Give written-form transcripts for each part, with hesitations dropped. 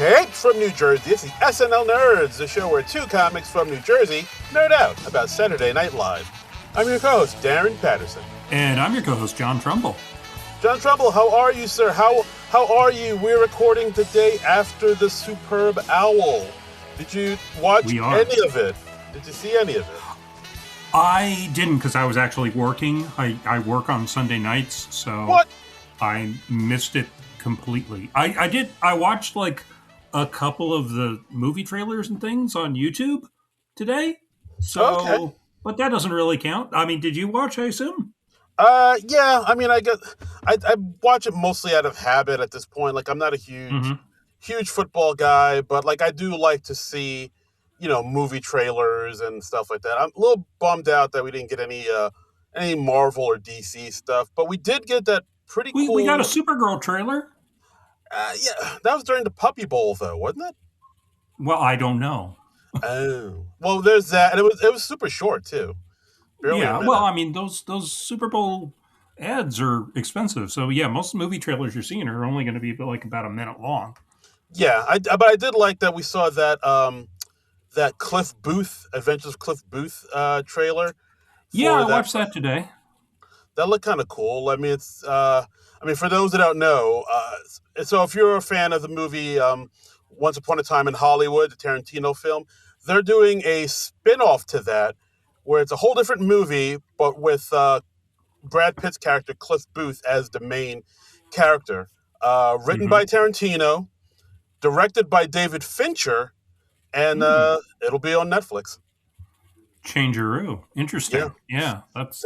Straight from New Jersey, it's the SNL Nerds, the show where two comics from New Jersey nerd out about Saturday Night Live. I'm your co-host, Darren Patterson. And I'm your co-host, John Trumbull. John Trumbull, how are you, sir? How are you? We're recording the day after the Superb Owl. Did you watch any of it? Did you see any of it? I didn't, because I was actually working. I work on Sunday nights, so what? I missed it completely. I watched like a couple of the movie trailers and things on YouTube today. So, okay. But that doesn't really count. I mean, did you watch, I assume? Yeah. I mean, I watch it mostly out of habit at this point. Like, I'm not a huge football guy, but like I do like to see, movie trailers and stuff like that. I'm a little bummed out that we didn't get any Marvel or DC stuff, but we did get that pretty cool. We got a Supergirl trailer. Yeah, that was during the Puppy Bowl, though, wasn't it? Well, I don't know. Oh, well, there's that, and it was super short too. Barely well, I mean, those Super Bowl ads are expensive, so yeah, most movie trailers you're seeing are only going to be like about a minute long. Yeah, but I did like that we saw that that Cliff Booth, Adventures of Cliff Booth trailer. Yeah, I watched that today. That looked kind of cool. I mean, it's for those that don't know, so if you're a fan of the movie Once Upon a Time in Hollywood, the Tarantino film, they're doing a spin-off to that where it's a whole different movie, but with Brad Pitt's character, Cliff Booth, as the main character. Written by Tarantino, directed by David Fincher, and it'll be on Netflix. Changeroo. Interesting. Yeah, that's.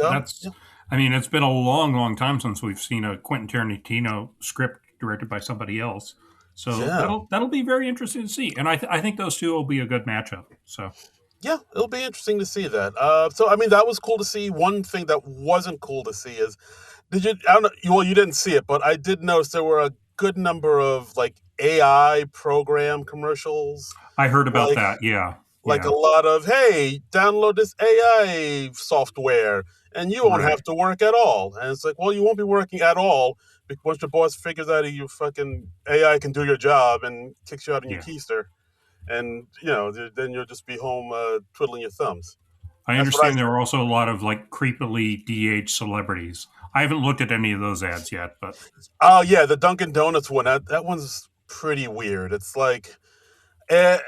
I mean, it's been a long, long time since we've seen a Quentin Tarantino script directed by somebody else. So that'll be very interesting to see. And I think those two will be a good matchup. So yeah, it'll be interesting to see that. So I mean, that was cool to see. One thing that wasn't cool to see is, I don't know. Well, you didn't see it, but I did notice there were a good number of like AI program commercials. I heard about that. Yeah. Like a lot of, hey, download this AI software and you won't have to work at all. And it's like, well, you won't be working at all once your boss figures out your fucking AI can do your job and kicks you out in your keister. And, then you'll just be home twiddling your thumbs. I understand there are also a lot of like creepily de-aged celebrities. I haven't looked at any of those ads yet, but. Oh, yeah, the Dunkin' Donuts one. That one's pretty weird. It's like. It's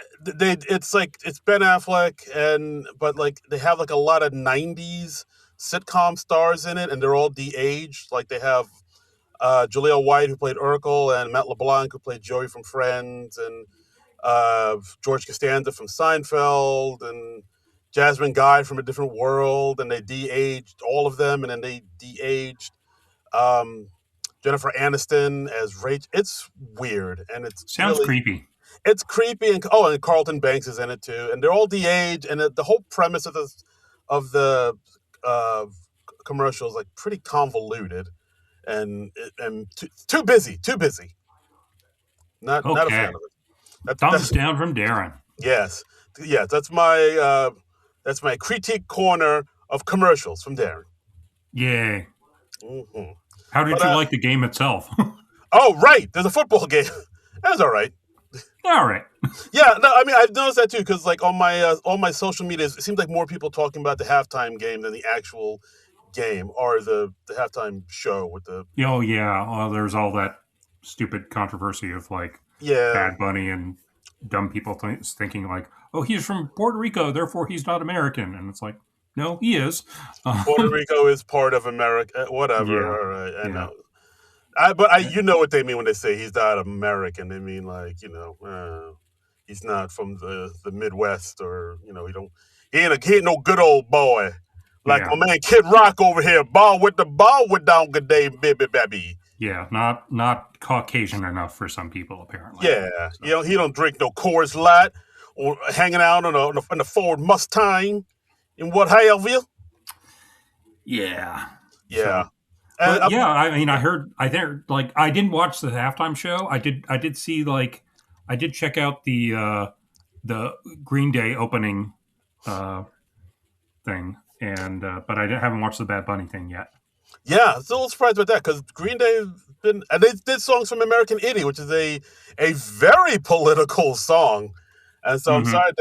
Ben Affleck but like they have like a lot of 90s sitcom stars in it, and they're all de-aged. Like they have Jaleel White, who played Urkel, and Matt LeBlanc, who played Joey from Friends, and George Costanza from Seinfeld, and Jasmine Guy from A Different World, and they de-aged all of them, and then they de-aged Jennifer Aniston as Rachel. It's weird, and it sounds creepy. It's creepy, and Carlton Banks is in it too, and they're all de-aged, and the whole premise of the commercial is like pretty convoluted, and too busy. Not a fan of it. Thumbs down from Darren. Yes, that's my critique corner of commercials from Darren. Yay! Mm-hmm. How did you like the game itself? Oh, right, there's a football game. That was all right. All right. Yeah, no, I mean, I've noticed that too, because like on my social media, it seems like more people talking about the halftime game than the actual game or the halftime show with the. Oh yeah, well, there's all that stupid controversy of like Bad Bunny and dumb people thinking like, oh, he's from Puerto Rico, therefore he's not American, and it's like, no, he is. Puerto Rico is part of America. Whatever. Yeah. All right, I know. But you know what they mean when they say he's not American. They mean like, he's not from the Midwest, or he ain't no good old boy like my man Kid Rock over here. Ball with down good day, baby. Yeah, not Caucasian enough for some people apparently. Yeah, so. He don't drink no Coors Light or hanging out on a Ford Mustang and what have you. Yeah. Yeah. So. But I mean, I think like I didn't watch the halftime show. I did see like I did check out the Green Day opening thing, and but I haven't watched the Bad Bunny thing yet. Yeah, I was a little surprised about that because Green Day been and they did songs from American Idiot, which is a very political song, and so I'm Mm-hmm. sorry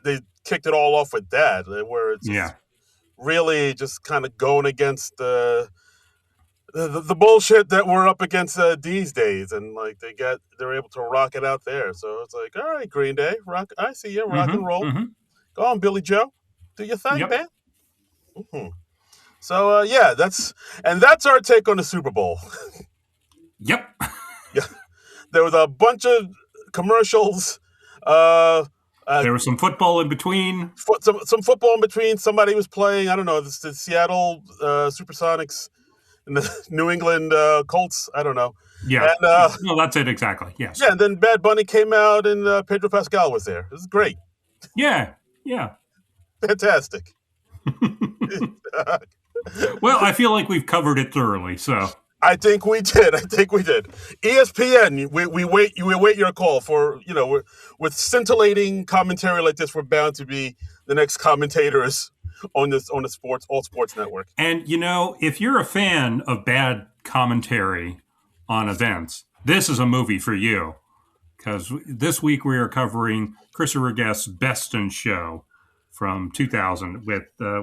they kicked it all off with that, where it's just Yeah. really just kind of going against the bullshit that we're up against these days, and like they're able to rock it out there. So it's like, all right, Green Day, rock. I see you, rock and Mm-hmm. roll. Mm-hmm. Go on, Billy Joe, do your thing, Yep. man. Hmm. So yeah, that's our take on the Super Bowl. Yep. Yeah, there was a bunch of commercials. Uh, There was some football in between. some football in between. Somebody was playing. I don't know the Seattle Supersonics and the New England Colts. I don't know. Yeah. And No, that's it exactly. Yes. yeah, and then Bad Bunny came out, and Pedro Pascal was there. This is great, Yeah. Yeah. fantastic. Well, I feel like we've covered it thoroughly. So I think we did. I think we did. ESPN, we wait your call for with scintillating commentary like this. We're bound to be the next commentators on the sports network. And if you're a fan of bad commentary on events, this is a movie for you. Because this week we are covering Christopher Guest's Best in Show from 2000,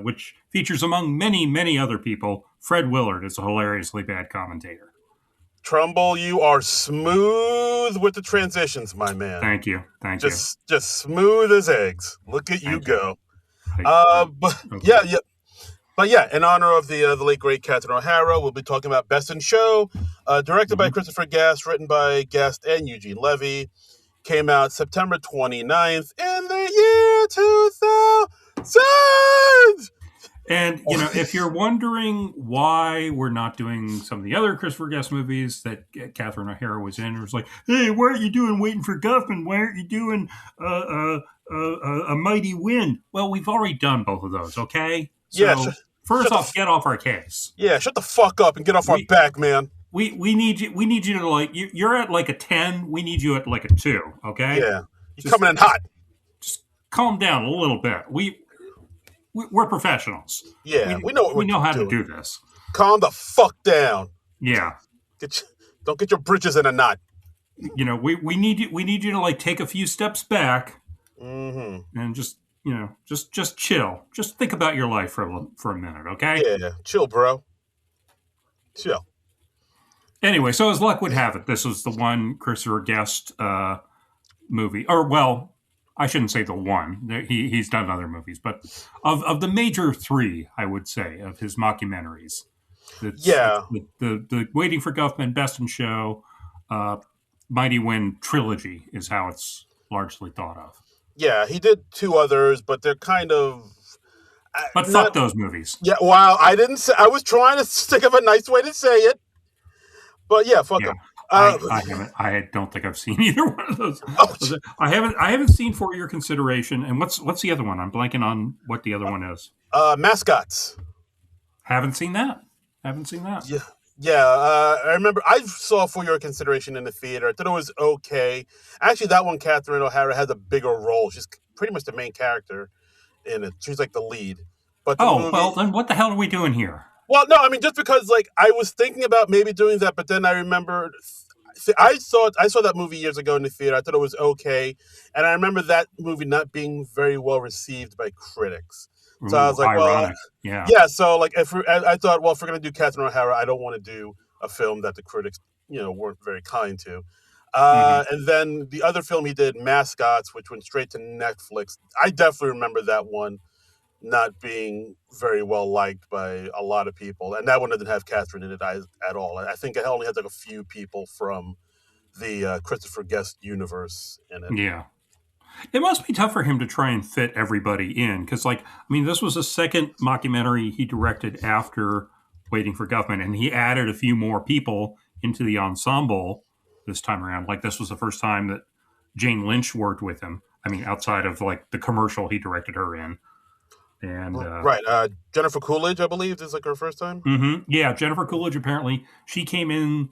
which features, among many, many other people, Fred Willard as a hilariously bad commentator. Trumbull, you are smooth with the transitions, my man. Thank you. Just smooth as eggs. Look at you go. But Okay. yeah, in honor of the late great Catherine O'Hara, we'll be talking about Best in Show, directed by Christopher Guest, written by Guest and Eugene Levy. Came out September 29th in the year 2000. And, if you're wondering why we're not doing some of the other Christopher Guest movies that Catherine O'Hara was in, it was like, hey, why aren't you doing Waiting for Guffman? Why aren't you doing A Mighty Wind? Well, we've already done both of those, okay? So, Yeah, first off, get off our case. Yeah, shut the fuck up and get off our back, man. We need you to you're at like a 10. We need you at like a 2, okay? Yeah, you're coming in hot. Just calm down a little bit. We're professionals. Yeah, we know what we're doing. We know how doing. to do this. Calm the fuck down. Yeah. Don't get your britches in a knot. We need you to like take a few steps back and just chill. Just think about your life for a minute, okay? Yeah, chill, bro. Chill. Anyway, so as luck would have it, this was the one Christopher Guest movie, or well, I shouldn't say the one. He's done other movies, but of the major 3, I would say, of his mockumentaries. The Waiting for Guffman, Best in Show, Mighty Wind trilogy is how it's largely thought of. Yeah, he did 2 others, but they're kind of. But fuck those movies. Yeah, wow. I didn't say. I was trying to think of a nice way to say it, but yeah, fuck them. I haven't. I don't think I've seen either one of those. Oh, I haven't seen For Your Consideration. And what's the other one? I'm blanking on what the other one is. Mascots. Haven't seen that. Yeah. I remember I saw For Your Consideration in the theater. I thought it was okay. Actually, that one, Catherine O'Hara has a bigger role. She's pretty much the main character in it. She's like the lead. But well, then what the hell are we doing here? Well, no, I mean, just because like I was thinking about maybe doing that, but then I remembered. I saw that movie years ago in the theater. I thought it was okay, and I remember that movie not being very well received by critics. So I was like, ironic. Yeah. So like, I thought, well, if we're gonna do Catherine O'Hara, I don't want to do a film that the critics, weren't very kind to. And then the other film he did, Mascots, which went straight to Netflix. I definitely remember that one not being very well liked by a lot of people, and that one didn't have Catherine in it at all. I think it only had like a few people from the Christopher Guest universe in it. Yeah, it must be tough for him to try and fit everybody in, because this was the second mockumentary he directed after Waiting for Guffman, and he added a few more people into the ensemble this time around. Like, this was the first time that Jane Lynch worked with him. Outside of like the commercial he directed her in. And Jennifer Coolidge, I believe, is like her first time. Yeah, Jennifer Coolidge, apparently she came in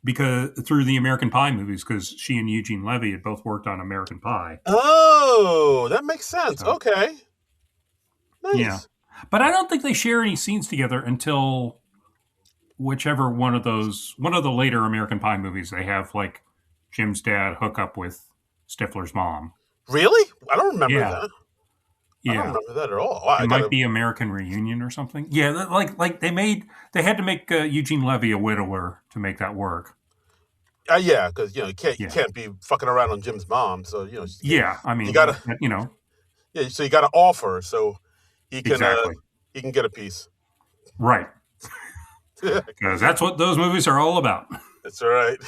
through the American Pie movies, because she and Eugene Levy had both worked on American Pie. Oh, that makes sense. Okay, nice. Yeah, but I don't think they share any scenes together until whichever one of the later American Pie movies, they have like Jim's dad hook up with Stifler's mom. Really? I don't remember Yeah, that. I don't yeah. remember that at all. Wow, It I might gotta. be American Reunion or something. Yeah, like they had to make Eugene Levy a widower to make that work. Yeah, because you Yeah, can't be fucking around on Jim's mom. So yeah. I you mean, gotta yeah. So you gotta offer so he can uh exactly he can get a piece. right, because that's what those movies are all about. That's all right.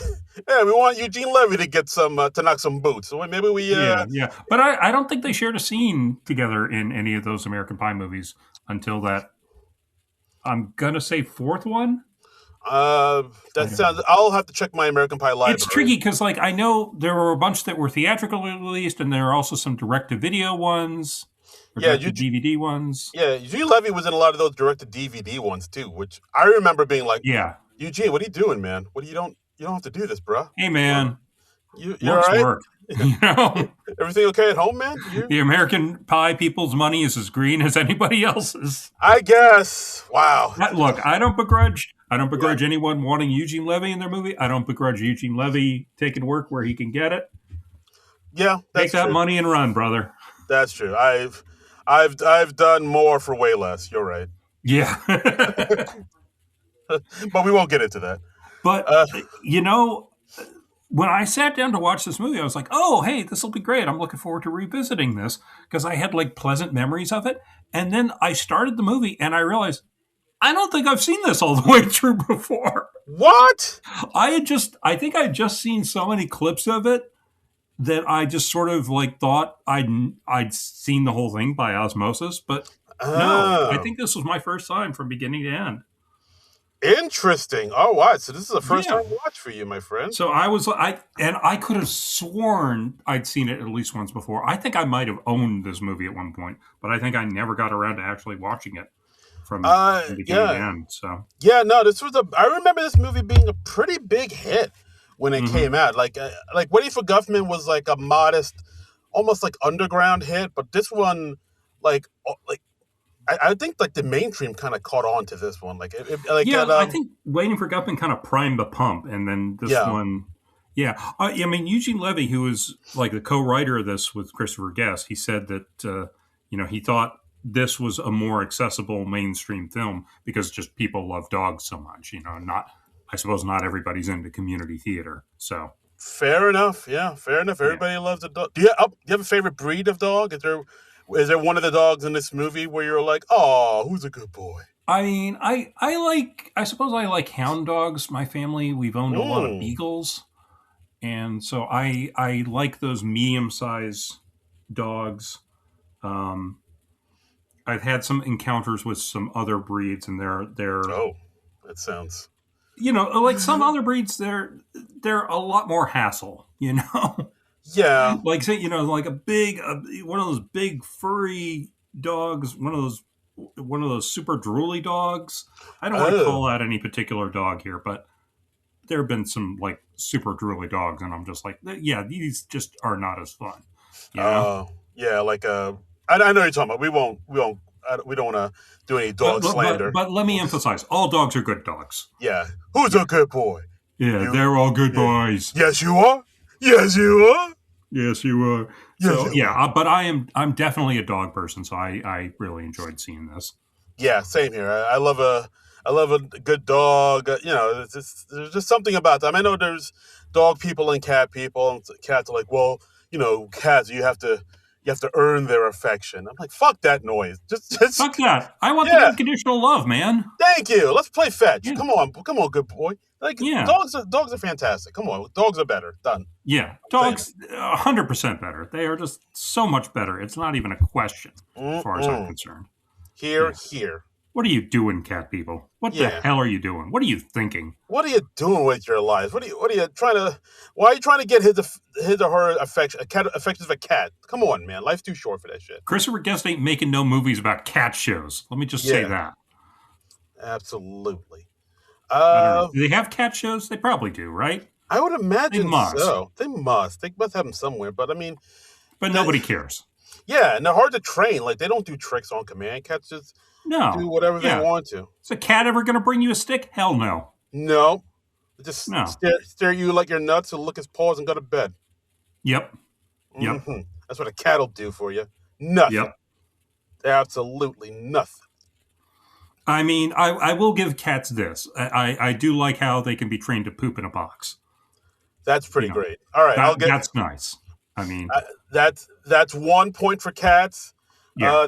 Yeah, we want Eugene Levy to get some to knock some boots. So maybe we Yeah, yeah. But I don't think they shared a scene together in any of those American Pie movies until that. I'm gonna say fourth one. that sounds. I'll have to check my American Pie It's library. tricky because, like, I know there were a bunch that were theatrically released, and there are also some direct-to-video ones, or Yeah, direct-to-DVD ones. yeah. Eugene Levy was in a lot of those direct to DVD ones too, which I remember being like, Yeah. Eugene, what are you doing, man? What do you don't have to do this, bro. Hey, man, You're all work's right. work. You know, Everything okay at home, man? the American Pie people's money is as green as anybody else's. I guess. Wow. Look, I don't begrudge. I don't Yeah, begrudge anyone wanting Eugene Levy in their movie. I don't begrudge Eugene Levy taking work where he can get it. yeah, Take that's that true. money and run, brother. That's true. I've done more for way less. You're right, Yeah. but we won't get into that. But, Uh, you know, when I sat down to watch this movie, I was like, oh, hey, this will be great. I'm looking forward to revisiting this because I had like pleasant memories of it. And then I started the movie and I realized I don't think I've seen this all the way through before. what? I think I'd just seen so many clips of it that I just sort of like thought I'd seen the whole thing by osmosis. But no, I Oh, think this was my first time from beginning to end. interesting. Oh, wow. So this is the first Yeah. time watch for you, my friend. So I could have sworn I'd seen it at least once before. I think I might have owned this movie at one point, but I think I never got around to actually watching it from beginning to Yeah, end. So, yeah. No, this was a. I remember this movie being a pretty big hit when it hmm came out. Like Waiting for Guffman was like a modest, almost like underground hit, but this one, like I think like the mainstream kind of caught on to this one. yeah, I think Waiting for Guffman kind of primed the pump, and then this Yeah. one, yeah. I mean, Eugene Levy, who was like the co-writer of this with Christopher Guest, he said that he thought this was a more accessible mainstream film because just people love dogs so much. Not I suppose not everybody's into community theater, so Fair enough. Yeah, fair enough. yeah. Everybody loves a dog. Do you have a favorite breed of dog? Is there one of the dogs in this movie where you're like, oh, who's a good boy? I mean, I suppose I like hound dogs. My family, we've owned a lot of Mm. beagles, and so I like those medium size dogs. Um, I've had some encounters with some other breeds, and they're Oh, that sounds. like some other breeds, they're a lot more hassle. Yeah. Like say like a big one of those big furry dogs, one of those super drooly dogs. I don't want to Oh. call out any particular dog here, but there have been some like super drooly dogs, and I'm just like, yeah, these just are not as fun, you know. Yeah. I know what you're talking about. We don't want to do any But dog but but, slander. but let me emphasize, all dogs are good dogs. Yeah. Who's Yeah, a good boy? yeah, You. they're all good Yeah. boys. Yes, you are. Yes, you are. Yes, you are. Yes, So you yeah, are. but I'm definitely a dog person, so I really enjoyed seeing this. Yeah, same here. I love a good dog. There's just something about them. I know there's dog people and cat people, and cats are like, well, cats you have to earn their affection. I'm like, fuck that noise. Just Fuck that. I want the yeah. unconditional love, man. Thank you. Let's play fetch. Yeah, Come on, good boy. Like yeah, dogs are fantastic. Come on, dogs are better. Done. yeah. I'm saying it. Dogs, 100% better. They are just so much better. It's not even a question, as far as I'm Mm-mm. concerned. Here, Yeah. here. What are you doing, cat people? What the Yeah. hell are you doing? What are you thinking? What are you doing with your lives? What are you trying to? Why are you trying to get his or her affections of a cat? Come on, man. Life's too short for that shit. Christopher Guest ain't making no movies about cat shows. Let me just say Yeah, that. absolutely. I don't know. Uh, Do they have cat shows? They probably do, right? I would They imagine must, so. They must. They must have them somewhere. But I mean, but they, nobody cares. yeah, and they're hard to train. Like they don't do tricks on command. Cats just No. do whatever they Yeah. want to. Is a cat ever going to bring you a stick? Hell no. No, just No. stare at you like you're nuts and lick his paws and go to bed. Yep. Yep. Mm-hmm. That's what a cat'll do for you. Nothing. Yep. Absolutely nothing. I mean, I will give cats this. I do like how they can be trained to poop in a box. That's pretty great. All right, that's nice. I mean, that's 1 point for cats. Yeah.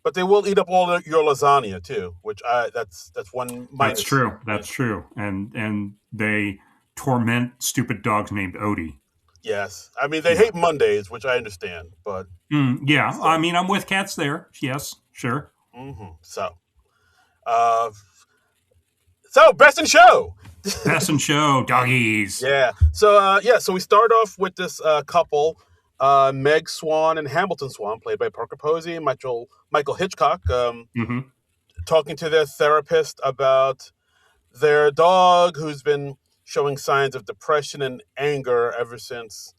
But they will eat up all your lasagna too, which that's one minus. That's true. That's true. And they torment stupid dogs named Odie. Yes, I mean they hate Mondays, which I understand, but yeah, so. I mean I'm with cats there. Yes, sure. Mm-hmm. So best in show. Best in show, doggies. Yeah. So we start off with this couple, Meg Swan and Hamilton Swan, played by Parker Posey and Michael Hitchcock, talking to their therapist about their dog who's been showing signs of depression and anger ever since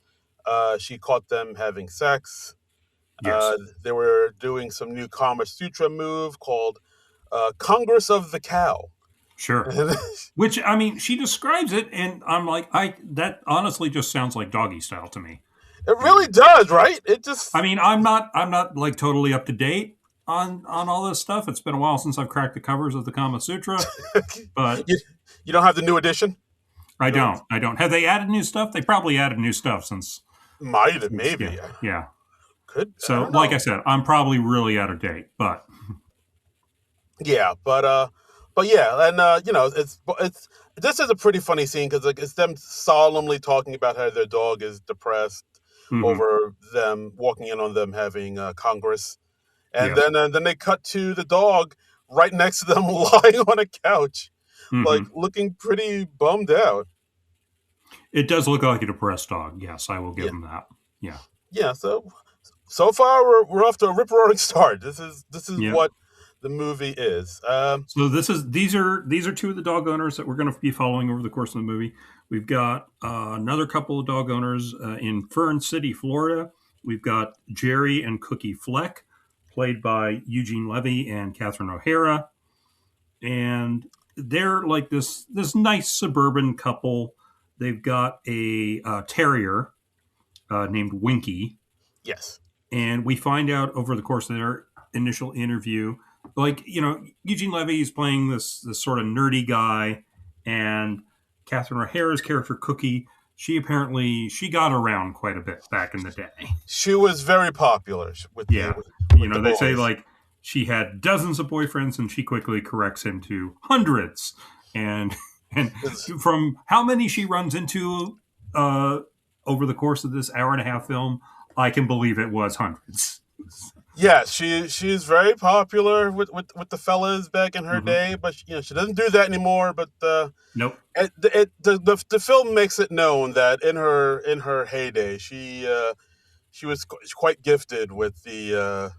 she caught them having sex. Yes. They were doing some new Kama Sutra move called Congress of the Cow. Sure. Which, I mean, she describes it, and I'm like, that honestly just sounds like doggy style to me. It really does, right? It just. I mean, I'm not like totally up to date on all this stuff. It's been a while since I've cracked the covers of the Kama Sutra, but you don't have the new edition. I don't. Have they added new stuff? They probably added new stuff since. Might have, maybe. Yeah. Could. So, like I said, I'm probably really out of date, but. Yeah, but yeah, and it's this is a pretty funny scene because like it's them solemnly talking about how their dog is depressed over them walking in on them having Congress, and then they cut to the dog right next to them lying on a couch, like looking pretty bummed out. It does look like a depressed dog. Yes, I will give them that. Yeah. Yeah. So far we're off to a rip-roaring start. This is what the movie is. So these are two of the dog owners that we're going to be following over the course of the movie. We've got another couple of dog owners in Fern City, Florida. We've got Jerry and Cookie Fleck, played by Eugene Levy and Catherine O'Hara, and they're like this nice suburban couple. They've got a terrier named Winky. Yes, and we find out over the course of their initial interview. Like, Eugene Levy is playing this sort of nerdy guy, and Catherine O'Hara's character, Cookie, she got around quite a bit back in the day. She was very popular. They say, like, she had dozens of boyfriends, and she quickly corrects him to hundreds. And from how many she runs into over the course of this hour-and-a-half film, I can believe it was hundreds. Yeah, she's very popular with the fellas back in her day, but she doesn't do that anymore. But nope. The film makes it known that in her heyday, she was quite gifted with the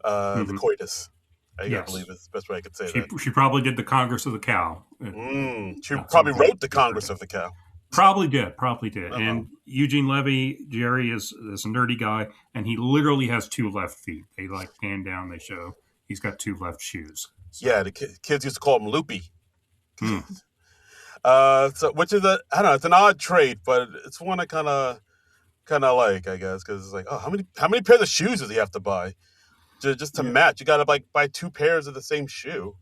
coitus. I believe is the best way I could say that. She probably did the Congress of the Cow. She probably wrote the Congress of the Cow. Probably did. And Eugene Levy, Jerry, is this nerdy guy, and he literally has two left feet. They like pan down, they show he's got two left shoes. So. Yeah, the kids used to call him Loopy. Which is it's an odd trait, but it's one I kind of like, I guess, because it's like, oh, how many pairs of shoes does he have to buy just to match? You got to buy two pairs of the same shoe.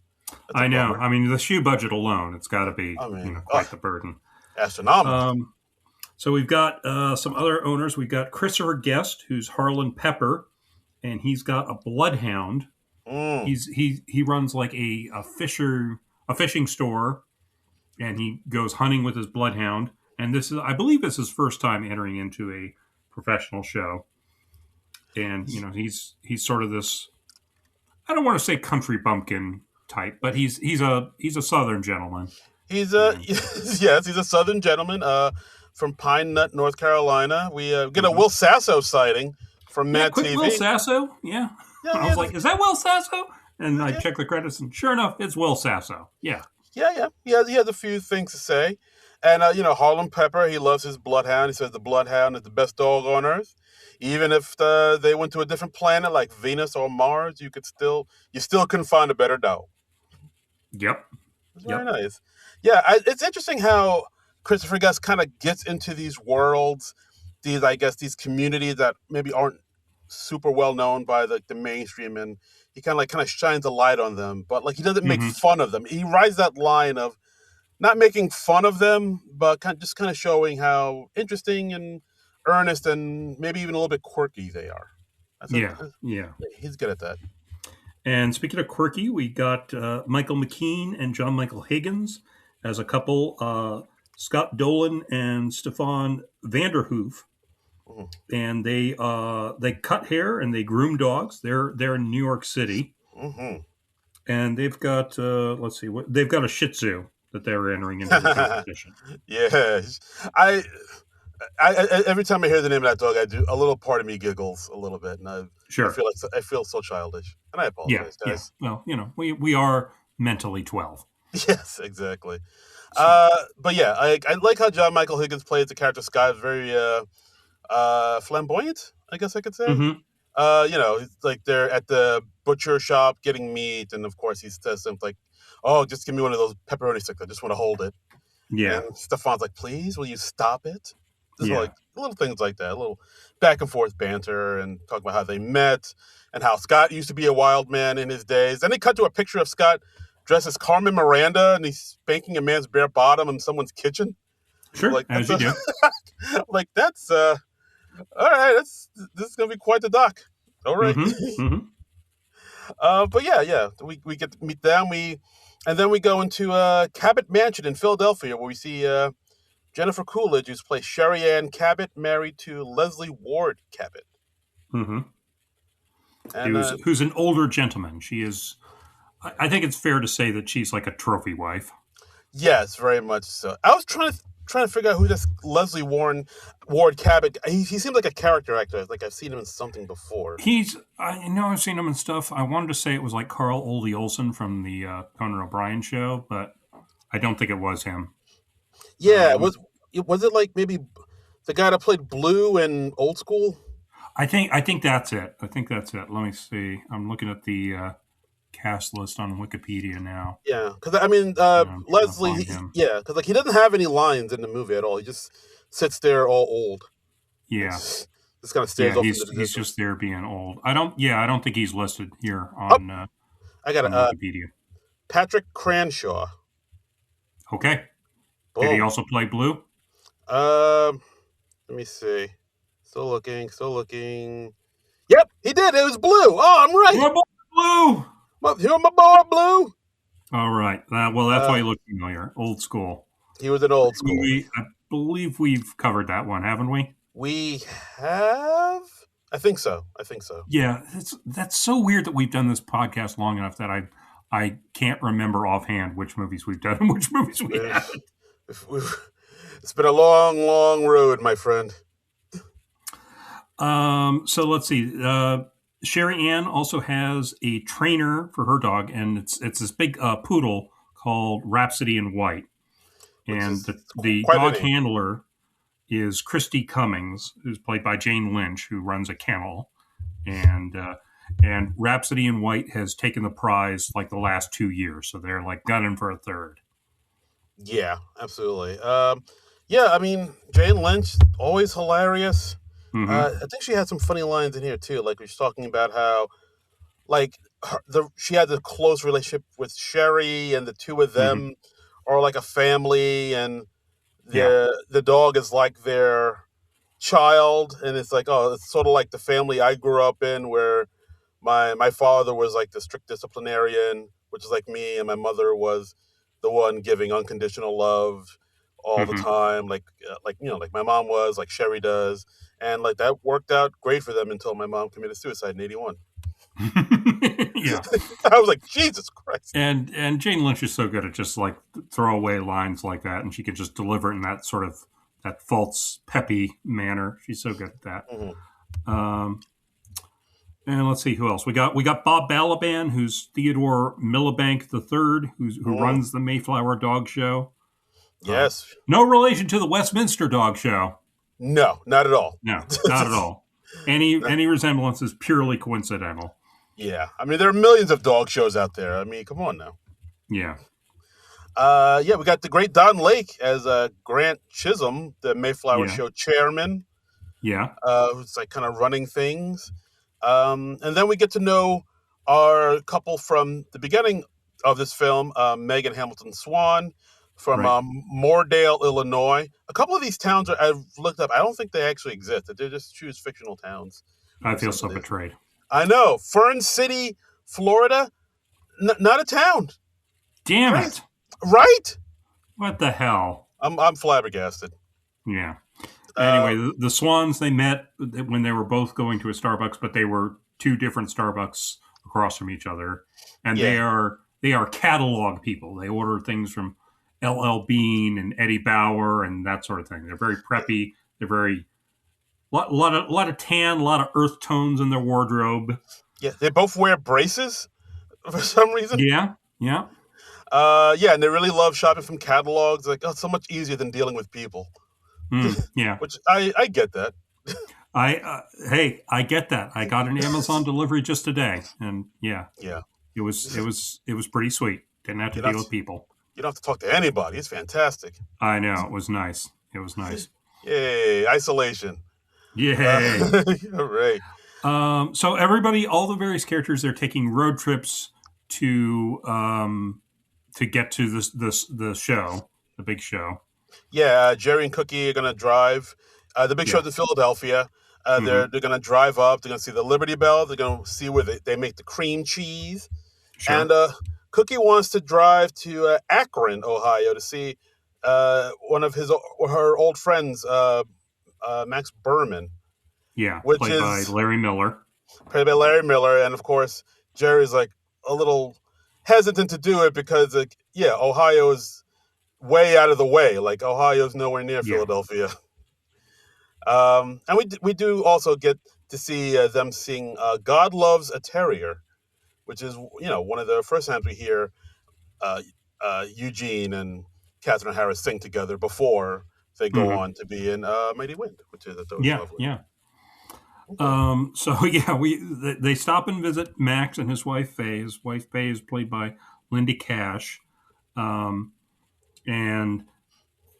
I know. I mean, the shoe budget alone, it's got to be quite the burden. Astronomical. So we've got some other owners. We've got Christopher Guest, who's Harlan Pepper, and he's got a bloodhound. He runs like a fishing store, and he goes hunting with his bloodhound. And I believe this is his first time entering into a professional show. And he's sort of this, I don't want to say country bumpkin type, but he's a Southern gentleman. He's he's a Southern gentleman from Pine Nut, North Carolina. We get a Will Sasso sighting from Mad TV. Will Sasso, yeah. I was like, is that Will Sasso? And I checked the credits, and sure enough, it's Will Sasso. Yeah. Yeah. He has a few things to say, And Harlem Pepper, he loves his bloodhound. He says the bloodhound is the best dog on earth. Even if they went to a different planet like Venus or Mars, you still couldn't find a better dog. Yep. It's very nice. Yeah, it's interesting how Christopher Guest kind of gets into these worlds, these communities that maybe aren't super well known by the mainstream, and he kind of shines a light on them. But like he doesn't make fun of them. He rides that line of not making fun of them, but just kind of showing how interesting and earnest and maybe even a little bit quirky they are. He's good at that. And speaking of quirky, we got Michael McKean and John Michael Higgins as a couple, Scott Dolan and Stefan Vanderhoof. Mm-hmm. And they cut hair and they groom dogs. They're in New York City. Mm-hmm. And they've got, they've got a Shih Tzu that they're entering into the competition. Yeah. I every time I hear the name of that dog, a little part of me giggles a little bit, and I feel so childish, and I apologize, guys. Yeah. Well, we are mentally 12. Yes, exactly. But yeah, I like how John Michael Higgins plays the character Scott. Very flamboyant, I guess I could say. Mm-hmm. It's like they're at the butcher shop getting meat, and of course he says something like, "Oh, just give me one of those pepperoni sticks. I just want to hold it." Yeah. And Stefan's like, "Please, will you stop it?" Like little things like that, a little back and forth banter, and talk about how they met and how Scott used to be a wild man in his days. Then they cut to a picture of Scott dressed as Carmen Miranda, and he's spanking a man's bare bottom in someone's kitchen. Sure, like, as you do. Like that's all right. This is gonna be quite the doc. All right. Mm-hmm. Mm-hmm. But yeah, we get to meet them. And then we go into Cabot Mansion in Philadelphia, where we see Jennifer Coolidge, who's played Sherry Ann Cabot, married to Leslie Ward Cabot. Mm-hmm. And, who's an older gentleman. She is, I think it's fair to say that she's like a trophy wife. Yes, very much so. I was trying to figure out who this Leslie Ward Cabot. He seems like a character actor. Like I've seen him in something before. I know I've seen him in stuff. I wanted to say it was like Carl Oldie Olson from the Conan O'Brien show, but I don't think it was him. Yeah, was it like maybe the guy that played Blue in Old School? I think that's it. I think that's it. Let me see. I'm looking at the cast list on Wikipedia now. Yeah, because I mean Leslie. Because like he doesn't have any lines in the movie at all. He just sits there all old. Yeah, just kind of stares off into the distance. He's just there being old. I don't think he's listed here on. I got Wikipedia. Patrick Cranshaw. Okay. Boom. Did he also play Blue? Let me see. Still looking. Yep, he did. It was Blue. Oh, I'm right. My boy Blue. You're my boy Blue. All right. Well, that's why he looked familiar. Old School. He was in Old School. I believe we've covered that one, haven't we? We have. I think so. Yeah, that's so weird that we've done this podcast long enough that I can't remember offhand which movies we've done and which movies we haven't. It's been a long, long road, my friend. So let's see. Sherry Ann also has a trainer for her dog, and it's this big poodle called Rhapsody in White. And the dog handler is Christy Cummings, who's played by Jane Lynch, who runs a kennel. And Rhapsody in White has taken the prize like the last 2 years, so they're like gunning for a third. Yeah, absolutely. I mean, Jane Lynch, always hilarious. Mm-hmm. I think she had some funny lines in here too. Like she's talking about how, like, she had a close relationship with Sherry, and the two of them are like a family, and the dog is like their child, and it's like, oh, it's sort of like the family I grew up in, where my father was like the strict disciplinarian, which is like me, and my mother was the one giving unconditional love all the time, like my mom was, like Sherry does. And like that worked out great for them until my mom committed suicide in 1981. Yeah. I was like, Jesus Christ. And Jane Lynch is so good at just like throwaway lines like that, and she can just deliver it in that sort of that false peppy manner. She's so good at that. Mm-hmm. And let's see who else we got. We got Bob Balaban, who's Theodore Miliband III, who runs the Mayflower Dog Show. Yes. No relation to the Westminster Dog Show. No, not at all. No, not at all. Any resemblance is purely coincidental. Yeah. I mean, there are millions of dog shows out there. I mean, come on now. Yeah. Yeah, we got the great Don Lake as Grant Chisholm, the Mayflower Show chairman. Yeah. Who's like kind of running things. And then we get to know our couple from the beginning of this film, Megan Hamilton Swan from Moordale, Illinois. A couple of these towns I've looked up. I don't think they actually exist. They just choose fictional towns. I feel so betrayed. I know. Fern City, Florida, not a town. Damn it. Right? What the hell? I'm flabbergasted. Yeah. Anyway, the Swans, they met when they were both going to a Starbucks, but they were two different Starbucks across from each other. And they are catalog people. They order things from LL Bean and Eddie Bauer and that sort of thing. They're very preppy. They're very lot of tan, a lot of earth tones in their wardrobe. Yeah, they both wear braces for some reason. Yeah. And they really love shopping from catalogs. Like, it's so much easier than dealing with people. Yeah, which I get that. I get that. I got an Amazon delivery just today, and it was pretty sweet. Didn't have to deal with people. You don't have to talk to anybody. It's fantastic. I know. It was nice. Yay, isolation. Yay. Right. So everybody, all the various characters, they're taking road trips to get to the show, the big show. Yeah, Jerry and Cookie are gonna drive. The big show's in Philadelphia. They're gonna drive up. They're gonna see the Liberty Bell. They're gonna see where they make the cream cheese. Sure. And Cookie wants to drive to Akron, Ohio, to see one of her old friends, Max Berman. Yeah, played by Larry Miller. Played by Larry Miller, and of course Jerry's like a little hesitant to do it because Ohio is way out of the way. Like, Ohio's nowhere near Philadelphia. And we do also get to see them sing God Loves a Terrier, which is, one of the first times we hear Eugene and Catherine Harris sing together before they go on to be in Mighty Wind, which is lovely. Yeah. They stop and visit Max and his wife Faye. His wife Faye is played by Lindy Cash. And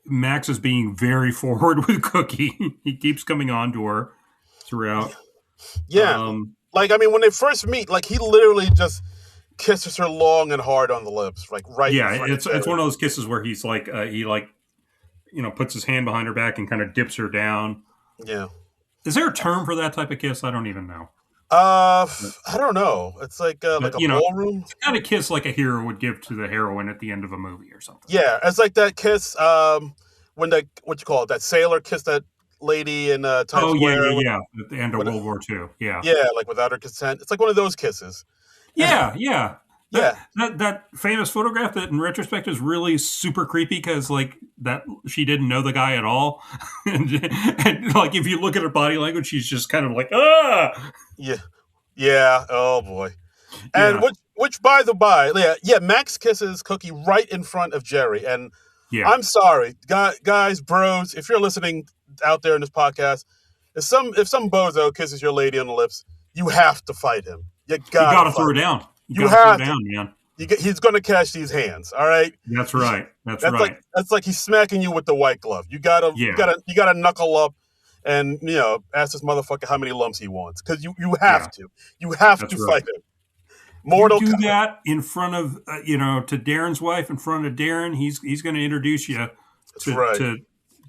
Max is being very forward with Cookie. He keeps coming on to her throughout. Yeah. When they first meet, he literally just kisses her long and hard on the lips, right. Yeah, it's one of those kisses where he's puts his hand behind her back and kind of dips her down. Yeah. Is there a term for that type of kiss? I don't even know. I don't know. It's like a ballroom. It's the kind of kiss like a hero would give to the heroine at the end of a movie or something. Yeah, it's like that kiss when that sailor kissed that lady in Times Square. At the end of World War II. Yeah. Yeah, without her consent. It's like one of those kisses. Yeah. That famous photograph that in retrospect is really super creepy because that she didn't know the guy at all. and if you look at her body language, she's just kind of like, ah! Yeah. Oh boy. And which by the by, Max kisses Cookie right in front of Jerry. And I'm sorry, guys, bros, if you're listening out there in this podcast, if some bozo kisses your lady on the lips, you have to fight him. You gotta throw her down. You have to. Down, man. He's going to catch these hands. All right. That's right. That's right. That's like he's smacking you with the white glove. You gotta knuckle up, and ask this motherfucker how many lumps he wants, because you have to. You have to fight him. Do that in front of to Darren's wife, in front of Darren. He's going to introduce you to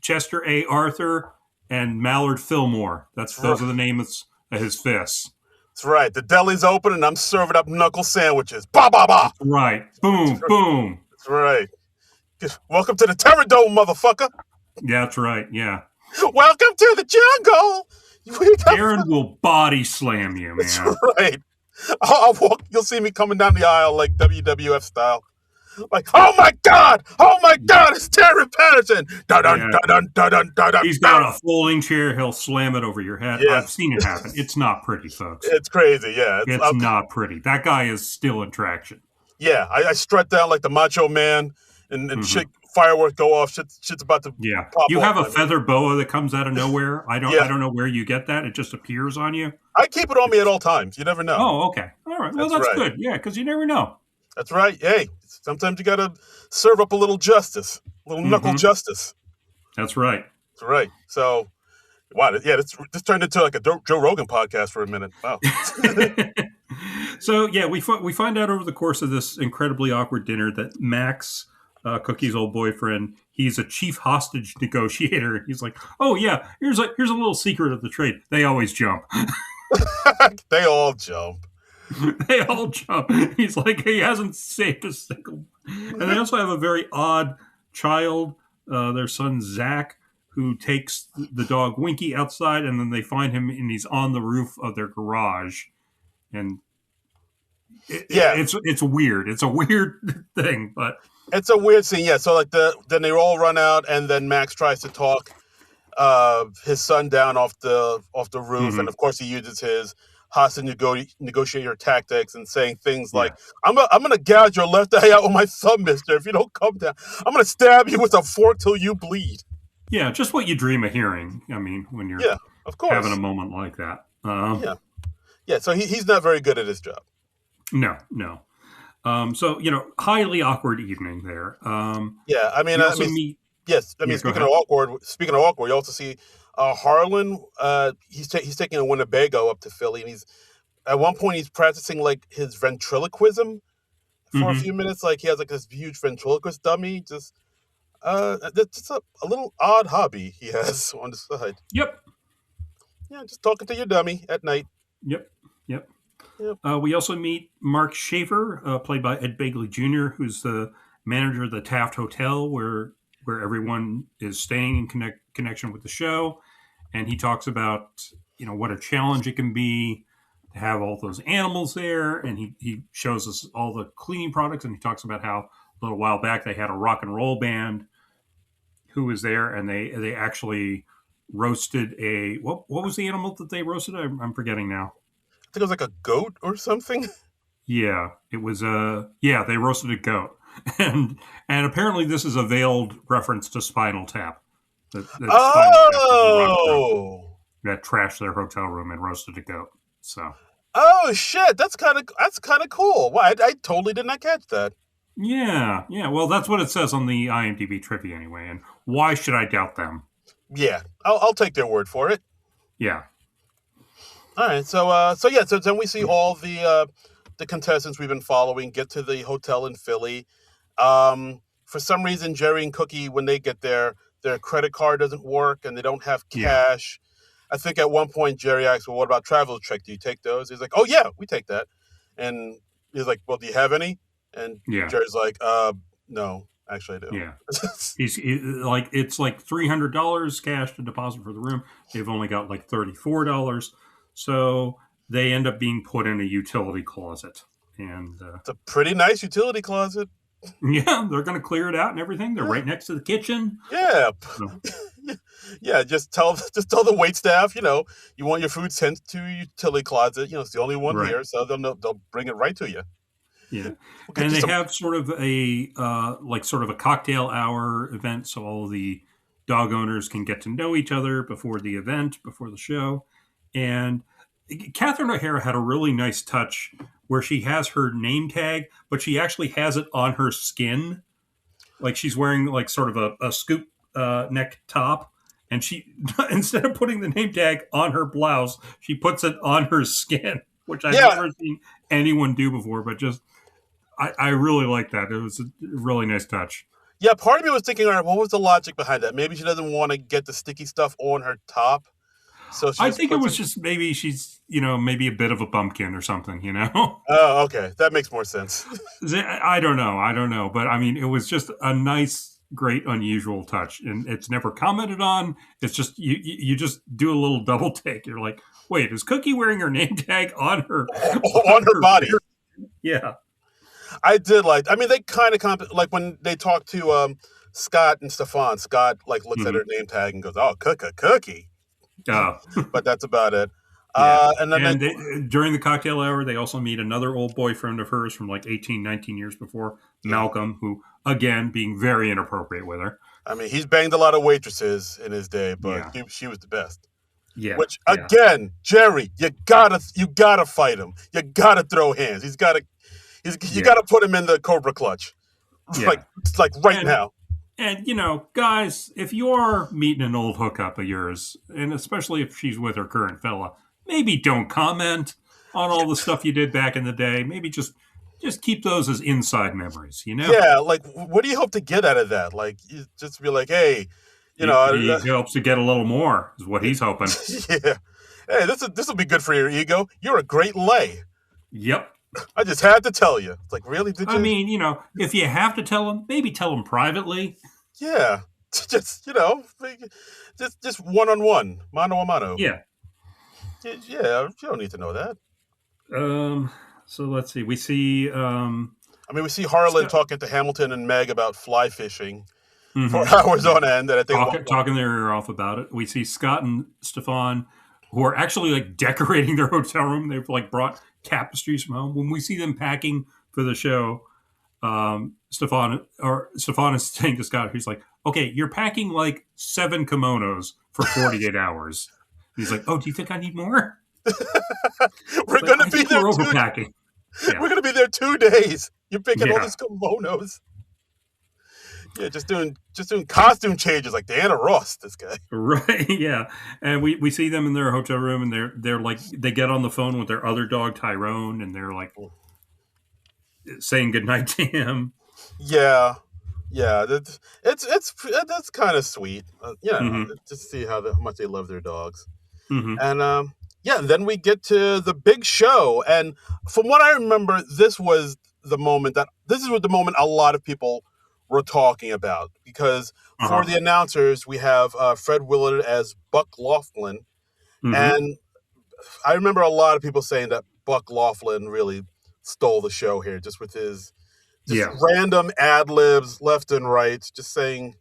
Chester A. Arthur and Mallard Fillmore. Those are the names of his fists. That's right. The deli's open, and I'm serving up knuckle sandwiches. Ba ba ba. That's right. Boom, boom. That's right. Welcome to the Terror Dome, motherfucker. Yeah, that's right. Yeah. Welcome to the jungle. Darren will body slam you, man. That's right. I'll walk. You'll see me coming down the aisle like WWF style. Like, oh my God, it's Terry Patterson. He's got a folding chair. He'll slam it over your head. Yeah. I've seen it happen. It's not pretty, folks. It's crazy, yeah. It's not pretty. That guy is still in traction. Yeah, I strut down like the Macho Man and shit fireworks go off. Shit's about to pop You off. have a feather boa that comes out of nowhere. I don't know where you get that. It just appears on you. I keep it on me at all times. You never know. Oh, okay. All right. Well, that's good. Yeah, because you never know. That's right. Hey, sometimes you got to serve up a little justice, a little knuckle justice. That's right. That's right. So, wow. Yeah, this turned into like a Joe Rogan podcast for a minute. Wow. So, yeah, we find out over the course of this incredibly awkward dinner that Max, Cookie's old boyfriend, he's a chief hostage negotiator. He's like, oh, yeah, here's a little secret of the trade. They always jump. They all jump. They all jump. He's like, he hasn't saved a single. And they also have a very odd child, their son Zach, who takes the dog Winky outside, and then they find him, and he's on the roof of their garage. And it's weird. It's a weird thing, but it's a weird scene. Yeah. So like then they all run out, and then Max tries to talk his son down off the roof, and of course he uses his hostage negotiator tactics and saying things like, I'm gonna gouge your left eye out with my thumb, mister, if you don't come down. I'm gonna stab you with a fork till you bleed. Yeah, just what you dream of hearing. I mean, when you're of course having a moment like that. Yeah, so he's not very good at his job. No. So, highly awkward evening there. Speaking of awkward, you also see Harlan. He's taking a Winnebago up to Philly, and at one point he's practicing like his ventriloquism for a few minutes. Like he has like this huge ventriloquist dummy. Just that's a little odd hobby he has on the side. Yep. Yeah, just talking to your dummy at night. Yep. We also meet Mark Schaefer, played by Ed Begley Jr., who's the manager of the Taft Hotel, where everyone is staying in connection with the show. And he talks about, what a challenge it can be to have all those animals there. And he shows us all the cleaning products, and he talks about how a little while back they had a rock and roll band who was there, and they actually roasted what was the animal that they roasted? I'm forgetting now. I think it was like a goat or something. Yeah, it was they roasted a goat. And apparently this is a veiled reference to Spinal Tap. That trashed their hotel room and roasted a goat. So. Oh shit! That's kind of cool. Well, I totally did not catch that. Yeah. Well, that's what it says on the IMDb trivia anyway. And why should I doubt them? Yeah, I'll take their word for it. Yeah. All right. So then we see all the contestants we've been following get to the hotel in Philly. For some reason, Jerry and Cookie, when they get there, their credit card doesn't work and they don't have cash. I think at one point Jerry asks, well, what about travel check? Do you take those? He's like, oh yeah, we take that. And he's like, well, do you have any? And Jerry's like, no, actually I do. Yeah. It's like $300 cash to deposit for the room. They've only got like $34. So they end up being put in a utility closet. And it's a pretty nice utility closet. Yeah, they're going to clear it out and everything. They're right next to the kitchen. Yeah. So. Yeah, just tell the wait staff, you want your food sent to your utility closet. It's the only one here, so they'll bring it right to you. Yeah, and they have sort of a cocktail hour event, so all of the dog owners can get to know each other before the event, before the show. And Catherine O'Hara had a really nice touch where she has her name tag, but she actually has it on her skin, like she's wearing like sort of a scoop neck top, and she instead of putting the name tag on her blouse, she puts it on her skin, which I've never seen anyone do before. But just I really like that. It was a really nice touch. Yeah, part of me was thinking, all right, what was the logic behind that? Maybe she doesn't want to get the sticky stuff on her top. So I think it was just maybe she's, maybe a bit of a bumpkin or something, Oh, okay. That makes more sense. I don't know. But I mean, it was just a nice, great, unusual touch. And it's never commented on. It's just, you just do a little double take. You're like, wait, is Cookie wearing her name tag on her body? Yeah. I did they kind of, like when they talk to Scott and Stefan, Scott looks at her name tag and goes, oh, Cookie. Oh. But that's about it. Yeah. And then And during the cocktail hour, they also meet another old boyfriend of hers from like 18, 19 years before, yeah, Malcolm, who, again, being very inappropriate with her. I mean, he's banged a lot of waitresses in his day, but Yeah. she was the best. Yeah. Which Yeah. again, Jerry, you gotta fight him. You gotta throw hands. You Yeah. gotta put him in the Cobra clutch, like Yeah. like right And, now. guys, if you're meeting an old hookup of yours, and especially if she's with her current fella, maybe don't comment on all the stuff you did back in the day. Maybe just keep those as inside memories, you know? Yeah, like what do you hope to get out of that? Like, you just be like, hey, you know, He hopes to get a little more, is what he's hoping. yeah, hey, this will be good for your ego. You're a great lay. Yep. I just had to tell you. It's like, really? Did I you? mean, if you have to tell him, maybe tell him privately. Yeah, just just one on one, mano a mano. Yeah. Yeah, you don't need to know that. Um. So let's see. We see. I mean, we see Harlan Scott. talking to Hamilton and Meg about fly fishing for Mm-hmm. hours Yeah. on end, and I think Talking their ear off about it. We see Scott and Stefan, who are actually like decorating their hotel room. They've like brought tapestries from home. When we see them packing for the show, Stefan is saying to Scott, he's like, "Okay, you're packing like 7 kimonos for 48 hours." He's like, "Oh, do you think I need more?" we're Like, gonna I be think there we're two. overpacking. Yeah, We're gonna be there 2 days. You're picking all yeah, these kimonos. Yeah, just doing costume changes like Diana Ross. This guy. right, yeah. And we see them in their hotel room, and they're like they get on the phone with their other dog Tyrone, and they're like saying goodnight to him. Yeah, yeah. That's kind of sweet. Mm-hmm. Just see how much they love their dogs. Mm-hmm. And yeah, then we get to the big show. And from what I remember, this is what the moment a lot of people were talking about. Because for Uh-huh. the announcers, we have Fred Willard as Buck Laughlin. Mm-hmm. And I remember a lot of people saying that Buck Laughlin really stole the show here, just with his just Yeah. random ad libs left and right, just saying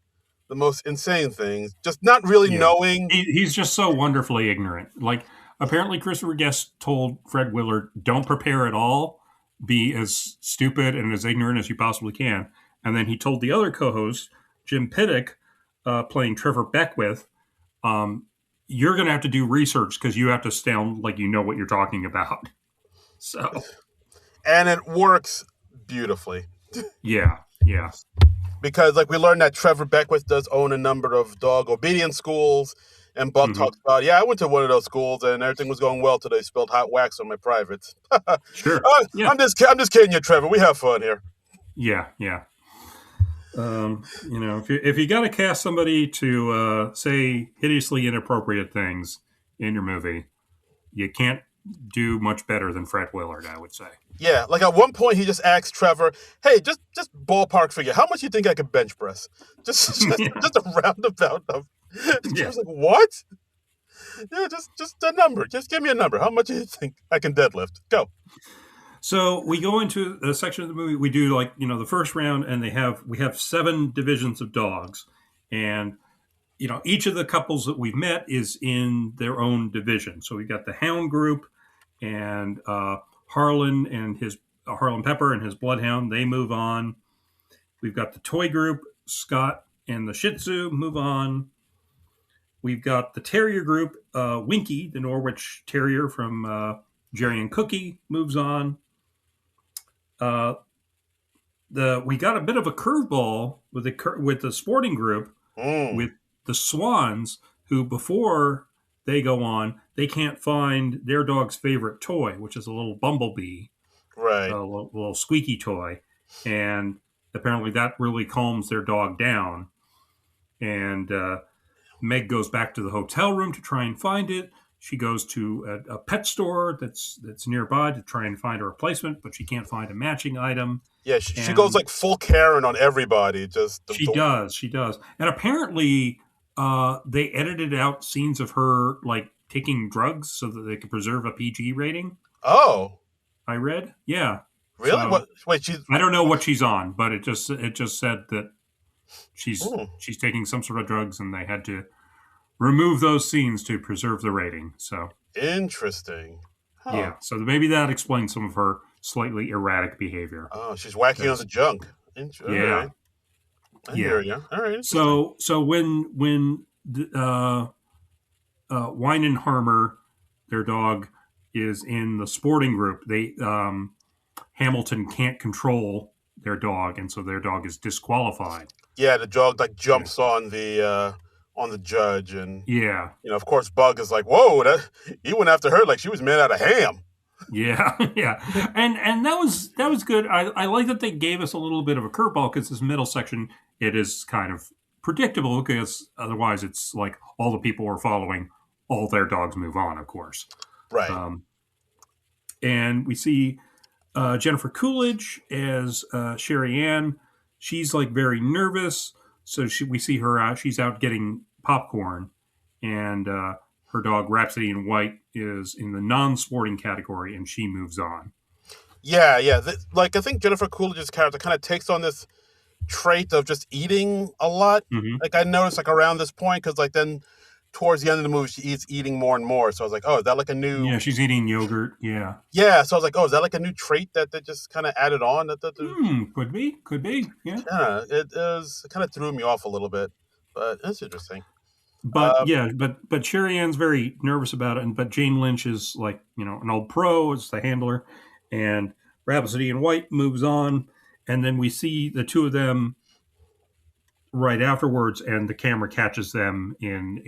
the most insane things, just not really Yeah. knowing. He's just so wonderfully ignorant. Like, apparently, Christopher Guest told Fred Willard, don't prepare at all. Be as stupid and as ignorant as you possibly can. And then he told the other co host, Jim Pittick, playing Trevor Beckwith, you're going to have to do research because you have to sound like you know what you're talking about. So, And it works beautifully. yeah. Yeah. Because like we learned that Trevor Beckwith does own a number of dog obedience schools, and Buck Mm-hmm. talks about, yeah, I went to one of those schools and everything was going well till they spilled hot wax on my privates. Sure. Yeah. I'm just kidding you, Trevor. We have fun here. Yeah. Yeah. If you got to cast somebody to say hideously inappropriate things in your movie, you can't do much better than Fred Willard, I would say. Yeah, like at one point he just asked Trevor, "Hey, just ballpark figure, how much do you think I could bench press? Just a roundabout of." Yeah. Trevor's like, "What? Yeah, just a number. Just give me a number. How much do you think I can deadlift? Go." So we go into a section of the movie. We do the first round, and we have 7 divisions of dogs, and each of the couples that we've met is in their own division. So we've got the Hound group, and Harlan and his Harlan Pepper and his Bloodhound. They move on. We've got the toy group. Scott and the Shih Tzu move on. We've got the Terrier group. Winky, the Norwich Terrier from Jerry and Cookie, moves on. We got a bit of a curveball with the sporting group with the Swans, who before they go on, they can't find their dog's favorite toy, which is a little bumblebee, Right. a little squeaky toy, and apparently that really calms their dog down. And Meg goes back to the hotel room to try and find it. She goes to a pet store that's nearby to try and find a replacement, but she can't find a matching item. Yeah, she goes like full Karen on everybody. She does. And apparently, they edited out scenes of her like taking drugs so that they could preserve a PG rating. Oh, I read, yeah. Really? So, What? Wait, she's. I don't know what she's on, but it just said that she's Mm. taking some sort of drugs, and they had to remove those scenes to preserve the rating. So Interesting. Huh. Yeah, so maybe that explains some of her slightly erratic behavior. Oh, she's whacking on the Because junk. All yeah, right. I hear yeah. you. All right. Interesting. So when Weinenharmer, their dog, is in the sporting group, they Hamilton can't control their dog, and so their dog is disqualified. Yeah, the dog like Yeah, jumps on the judge, and yeah, of course, Bug is like, "Whoa, that he went after her like she was made out of ham." yeah, yeah. And that was good. I like that they gave us a little bit of a curveball because this middle section it is kind of predictable because otherwise it's like all the people we're following, all their dogs move on, of course. Right. Um, and we see Jennifer Coolidge as Sherry Ann. She's like very nervous, so we see her out. She's out getting popcorn, and her dog Rhapsody in White is in the non-sporting category, and she moves on. Yeah, yeah. Like I think Jennifer Coolidge's character kind of takes on this trait of just eating a lot. Mm-hmm. Like I noticed, like around this point, because like then towards the end of the movie, she eats eating more and more. So I was like, oh, is that like a new? Yeah, she's eating yogurt. Yeah. Yeah. So I was like, oh, is that like a new trait that they just kind of added on? Could be. Could be. Yeah. Yeah, it kind of threw me off a little bit, but it's interesting. But Uh, yeah, but Sherry Ann's very nervous about it, and but Jane Lynch is like an old pro, is the handler, and Rhapsody in White moves on, and then we see the two of them right afterwards, and the camera catches them in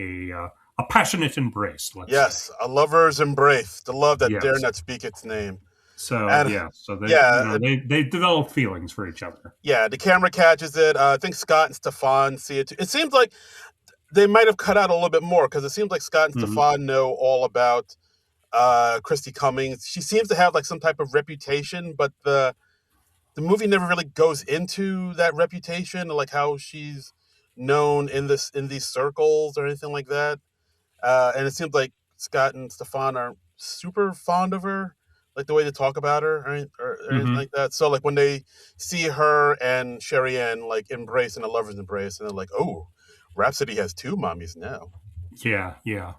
a passionate embrace. Let's say yes, a lover's embrace, the love that dare yes. not speak its name, So and yeah, so they yeah, they develop feelings for each other. yeah, the camera catches it. I think Scott and Stefan see it too. It seems like they might have cut out a little bit more because it seems like Scott and Hmm. Stefan know all about Christy Cummings. She seems to have like some type of reputation, but the movie never really goes into that reputation, like how she's known in these circles or anything like that. And it seems like Scott and Stefan are super fond of her, like the way they talk about her or anything Hmm. like that. So like when they see her and Sherry Ann like embrace in a lover's embrace, and they're like, "Oh, Rhapsody has two mommies now." Yeah, yeah.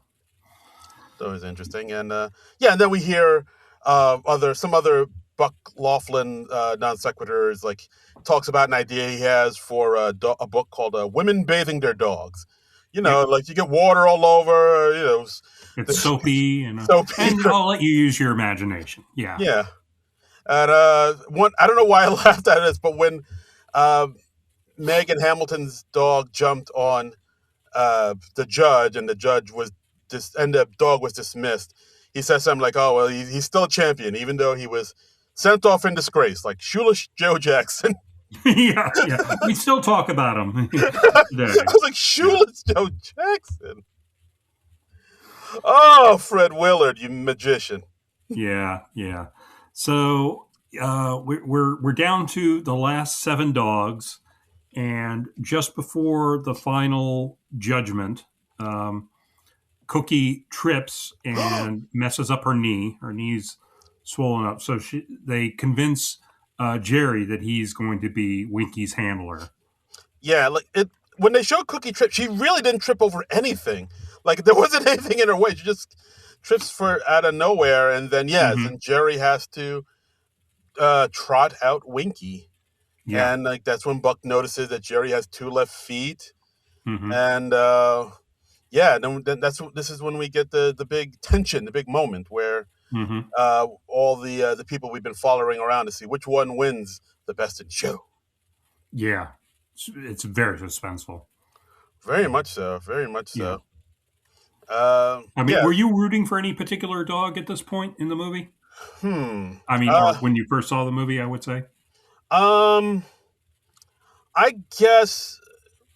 It's always interesting, and yeah, and then we hear some other Buck Laughlin non sequiturs, like talks about an idea he has for a book called "Women Bathing Their Dogs." Yep. Like you get water all over, It's soapy, soapy. and I'll let you use your imagination. Yeah. Yeah, and one I don't know why I laughed at this, but when uh, Megan Hamilton's dog jumped on the judge, and the judge was and the dog was dismissed. He says something like, "Oh well, he's still a champion, even though he was sent off in disgrace, like Shoeless Joe Jackson." Yeah, yeah. We still talk about him I today. was like, Yeah, "Shoeless Joe Jackson." Oh, Fred Willard, you magician. yeah, yeah. So we're down to the last seven dogs, and just before the final judgment, um, Cookie trips and messes up her knee. Her knee's swollen up, so they convince Jerry that he's going to be Winky's handler. Yeah, like it when they showed Cookie trip, she really didn't trip over anything. Like there wasn't anything in her way. She just trips for out of nowhere, and then yes, Hmm. and Jerry has to trot out Winky. Yeah. And like that's when Buck notices that Jerry has two left feet, Hmm. and yeah, then this is when we get the big tension, the big moment where Hmm. all the people we've been following around to see which one wins the best in show. Yeah. It's very suspenseful. Very much so, very much Yeah. so. I mean, Yeah. were you rooting for any particular dog at this point in the movie? Hmm. I mean, or when you first saw the movie, I would say. Um. I guess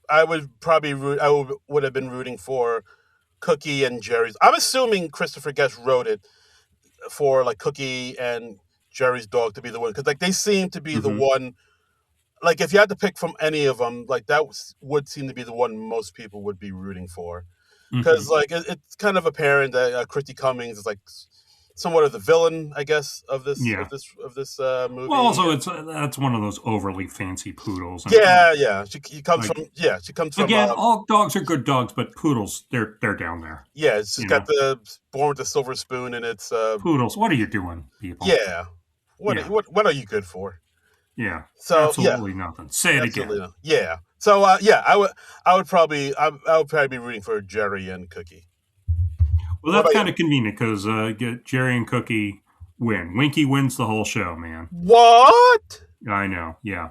I would probably root. Would have been rooting for Cookie and Jerry's. I'm assuming Christopher Guest wrote it for like Cookie and Jerry's dog to be the one because like they seem to be the Hmm. one. Like if you had to pick from any of them, like would seem to be the one most people would be rooting for because Hmm. like it's kind of apparent that Christy Cummings is like somewhat of the villain, I guess, of this Yeah. movie. Well, also that's one of those overly fancy poodles. Yeah. She comes like, from. Yeah, she comes from. again, all dogs are good dogs, but poodles, they're down there. Yeah, she's got the born with a silver spoon, and it's poodles. What are you doing, people? Yeah. What are you good for? Yeah. So absolutely nothing. Say it again. Not. Yeah. So I would probably be rooting for Jerry and Cookie. Well, that's kind of convenient because Jerry and Cookie win. Winky wins the whole show, man. What? I know. Yeah.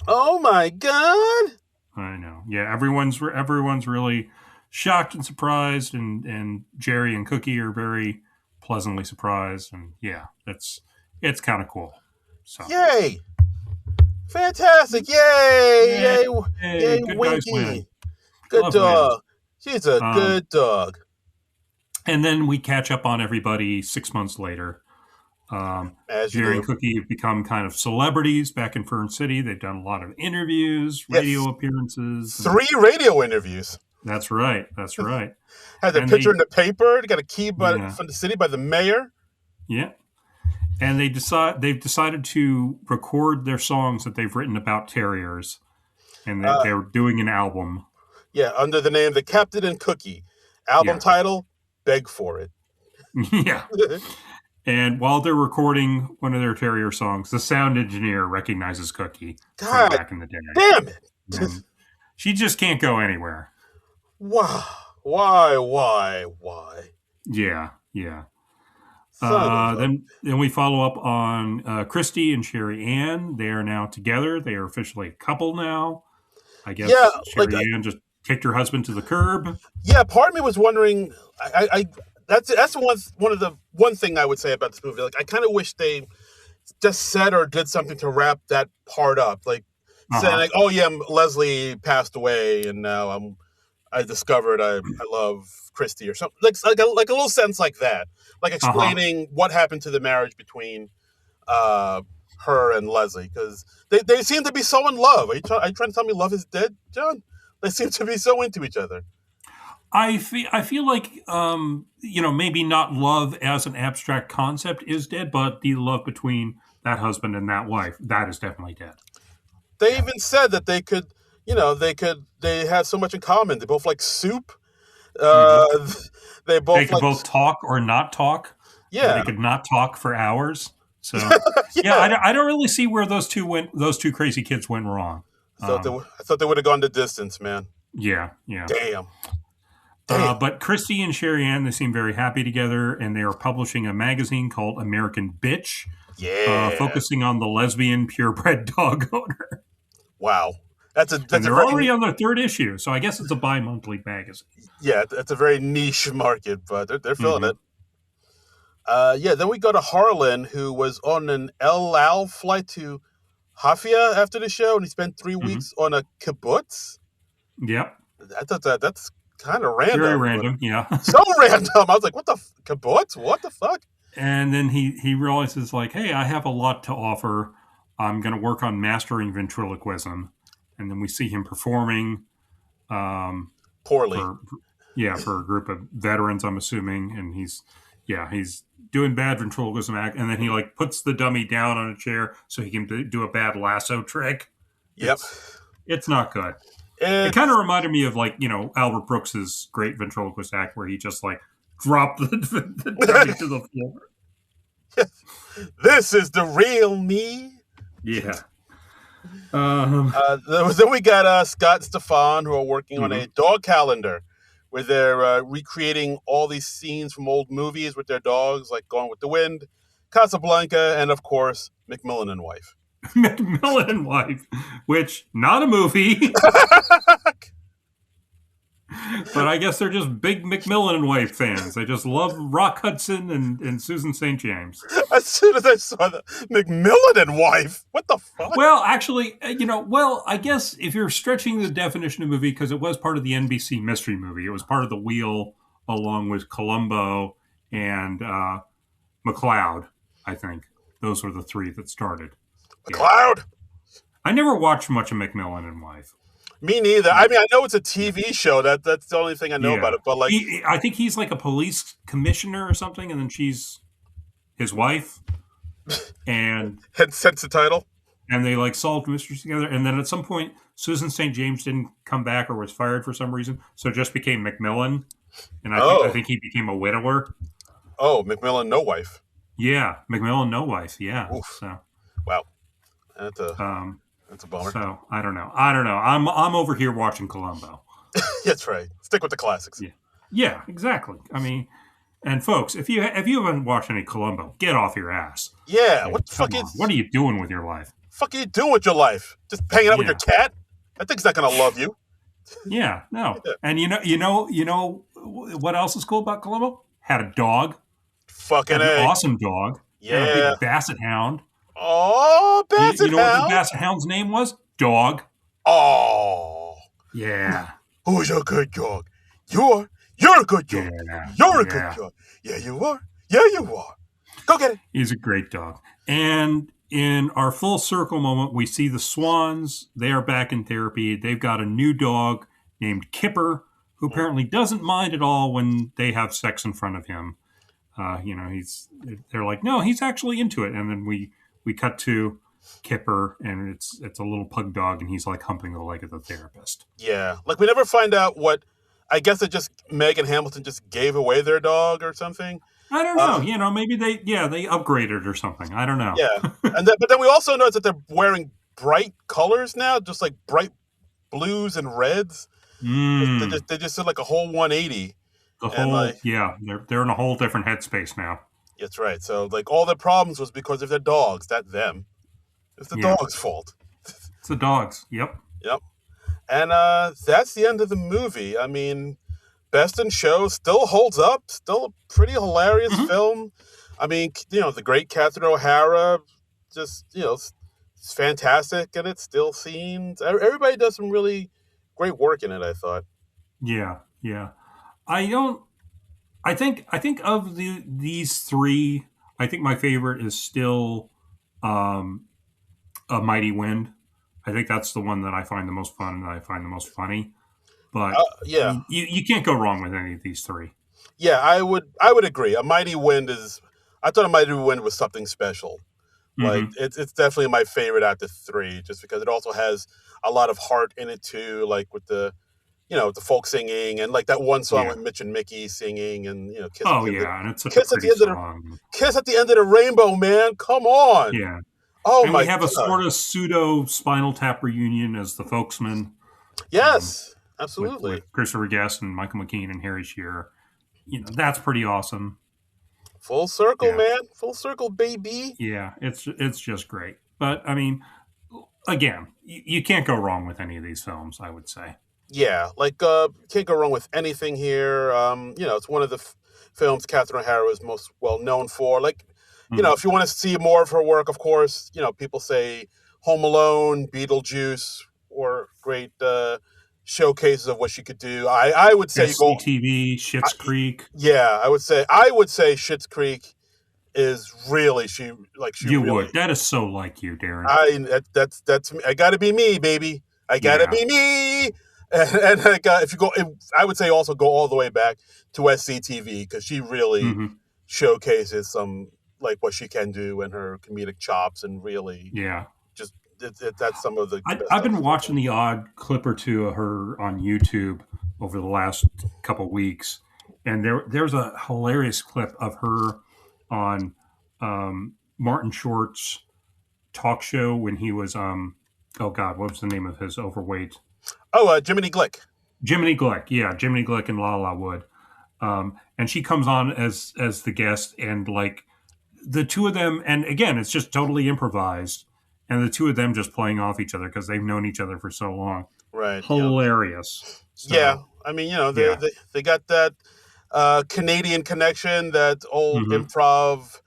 Oh my god. I know. Yeah. Everyone's really shocked and surprised, and Jerry and Cookie are very pleasantly surprised, and yeah, it's kind of cool. So. Yay! Fantastic! Yay! Yay! Good Winky. Good dog. She's a good dog. And then we catch up on everybody 6 months later. Jerry and Cookie have become kind of celebrities back in Fern City. They've done a lot of interviews, radio appearances. 3 radio interviews. That's right. Had their picture in the paper. They got a key from the city by the mayor. Yeah. And they've decided to record their songs that they've written about terriers. And they're doing an album. Yeah, under the name The Captain and Cookie. Album title, Beg for It. Yeah. And while they're recording one of their terrier songs, the sound engineer recognizes Cookie from back in the day. Damn it! And she just can't go anywhere. Wow. Why? Yeah. Then we follow up on Christy and Sherry Ann. They are now together. They are officially a couple now. I guess Sherry Ann just kicked her husband to the curb. Yeah, part of me was wondering. That's one thing I would say about this movie. Like, I kind of wish they just said or did something to wrap that part up. Like saying, like, "Oh yeah, Leslie passed away, and now I discovered I love Christy," or something like a little sense like that, like explaining what happened to the marriage between her and Leslie, because they seem to be so in love. Are you trying to tell me love is dead, John? They seem to be so into each other. I feel like maybe not love as an abstract concept is dead, but the love between that husband and that wife, that is definitely dead. They even said that they had so much in common. They both like soup. They could both talk or not talk. Yeah, they could not talk for hours. So I don't really see where those two crazy kids went wrong. I thought they would have gone the distance, man. Yeah. Damn. But Christy and Sherry Ann, they seem very happy together, and they are publishing a magazine called American Bitch. Yeah. Focusing on the lesbian purebred dog owner. Wow. They're already on their 3rd issue, so I guess it's a bi-monthly magazine. Yeah, it's a very niche market, but they're filling it. Then we go to Harlan, who was on an El Al flight to Hafia after the show, and he spent 3 weeks on a kibbutz. Yep. I thought that's kind of random. Very random, yeah. So random. I was like, what the kibbutz? What the fuck? And then he realizes, like, hey, I have a lot to offer. I'm going to work on mastering ventriloquism. And then we see him performing poorly. For a group of veterans, I'm assuming. And he's doing bad ventriloquism act. And then he like puts the dummy down on a chair so he can do a bad lasso trick. Yep. It's not good. It kind of reminded me of Albert Brooks's great ventriloquist act where he just like dropped the dummy to the floor. This is the real me. Yeah. Then we got Scott and Stefan, who are working on a dog calendar where they're recreating all these scenes from old movies with their dogs, like Gone with the Wind, Casablanca, and of course, McMillan and Wife. McMillan and Wife, which not a movie. But I guess they're just big McMillan and Wife fans. They just love Rock Hudson and Susan St. James. As soon as I saw the McMillan and Wife, what the fuck? Well, actually, I guess if you're stretching the definition of movie, because it was part of the NBC mystery movie, it was part of The Wheel along with Columbo and McCloud, I think. Those were the 3 that started. McCloud? Yeah. I never watched much of McMillan and Wife. Me neither. I mean, I know it's a TV show. That's the only thing I know about it. But like, I think he's like a police commissioner or something, and then she's his wife, and hence the title. And they like solved mysteries together. And then at some point, Susan St. James didn't come back or was fired for some reason, so it just became Macmillan. And I think he became a widower. Oh, Macmillan, no wife. Yeah, Macmillan, no wife. Yeah. Oof. So wow, that's a bummer. So I don't know. I'm over here watching Columbo. That's right. Stick with the classics. Yeah, exactly. I mean, and folks, if you haven't watched any Columbo, get off your ass. Yeah, what the fuck what are you doing with your life? Fuck are you doing with your life? Just hanging out with your cat? That thing's not gonna love you. Yeah, no. Yeah. And you know what else is cool about Columbo? Had a dog. Fucking an awesome dog. Yeah. And a big basset hound. Oh, basset hound. You know what the basset hound's name was? Dog. Oh. Yeah. Who's a good dog? You're a good dog. Yeah. You're a good dog. Yeah, you are. Yeah, you are. Go get it. He's a great dog. And in our full circle moment, we see the Swans. They are back in therapy. They've got a new dog named Kipper, who apparently doesn't mind at all when they have sex in front of him. They're like, no, he's actually into it. And then we cut to Kipper, and it's a little pug dog, and he's like humping the leg of the therapist. Yeah, like we never find out what. I guess it just Meg and Hamilton just gave away their dog or something. I don't know. Maybe they upgraded or something. I don't know. Yeah, but then we also notice that they're wearing bright colors now, just like bright blues and reds. They just did like a whole 180. They're in a whole different headspace now. That's right. So like all their problems was because of their dogs, not them. It's the dog's fault. It's the dogs. Yep. And that's the end of the movie. I mean, Best in Show still holds up. Still a pretty hilarious film. I mean, the great Catherine O'Hara, just, it's fantastic, and it's still seen. Everybody does some really great work in it, I thought. Yeah. I think of these three, I think my favorite is still A Mighty Wind. I think that's the one that I find the most fun and that I find the most funny. But you can't go wrong with any of these three. Yeah, I would agree. A Mighty Wind I thought A Mighty Wind was something special. Like it's definitely my favorite out of the three, just because it also has a lot of heart in it too, like with the the folk singing and like that one song with Mitch and Mickey singing and Kiss. And it's such a pretty song. Kiss at the End of the Rainbow, man. Come on. Yeah. Oh, and we have a sort of pseudo Spinal Tap reunion as the Folksmen. Yes, absolutely. With Christopher Guest and Michael McKean and Harry Shearer. That's pretty awesome. Full circle, man. Full circle, baby. Yeah, it's just great. But I mean, again, you can't go wrong with any of these films, I would say. Yeah, like can't go wrong with anything here. It's one of the films Catherine O'Hara is most well known for. Like, if you want to see more of her work, of course, people say Home Alone, Beetlejuice, or great showcases of what she could do. I would say SCTV, Schitt's Creek. Yeah, I would say Schitt's Creek is really she You would. That is so like you, Darren. That's me. I gotta be me, baby. I gotta be me. And if you go, I would say also go all the way back to SCTV because she really showcases some like what she can do and her comedic chops and really just that's some of the. I've been watching the odd clip or two of her on YouTube over the last couple weeks, and there's a hilarious clip of her on Martin Short's talk show when he was oh God, what was the name of his overweight? Oh, Jiminy Glick. Jiminy Glick, yeah, Jiminy Glick and Lala Wood, and she comes on as the guest, and like the two of them, and again, it's just totally improvised, and the two of them just playing off each other because they've known each other for so long. Right, hilarious. So, yeah, I mean, they got that Canadian connection, that old improv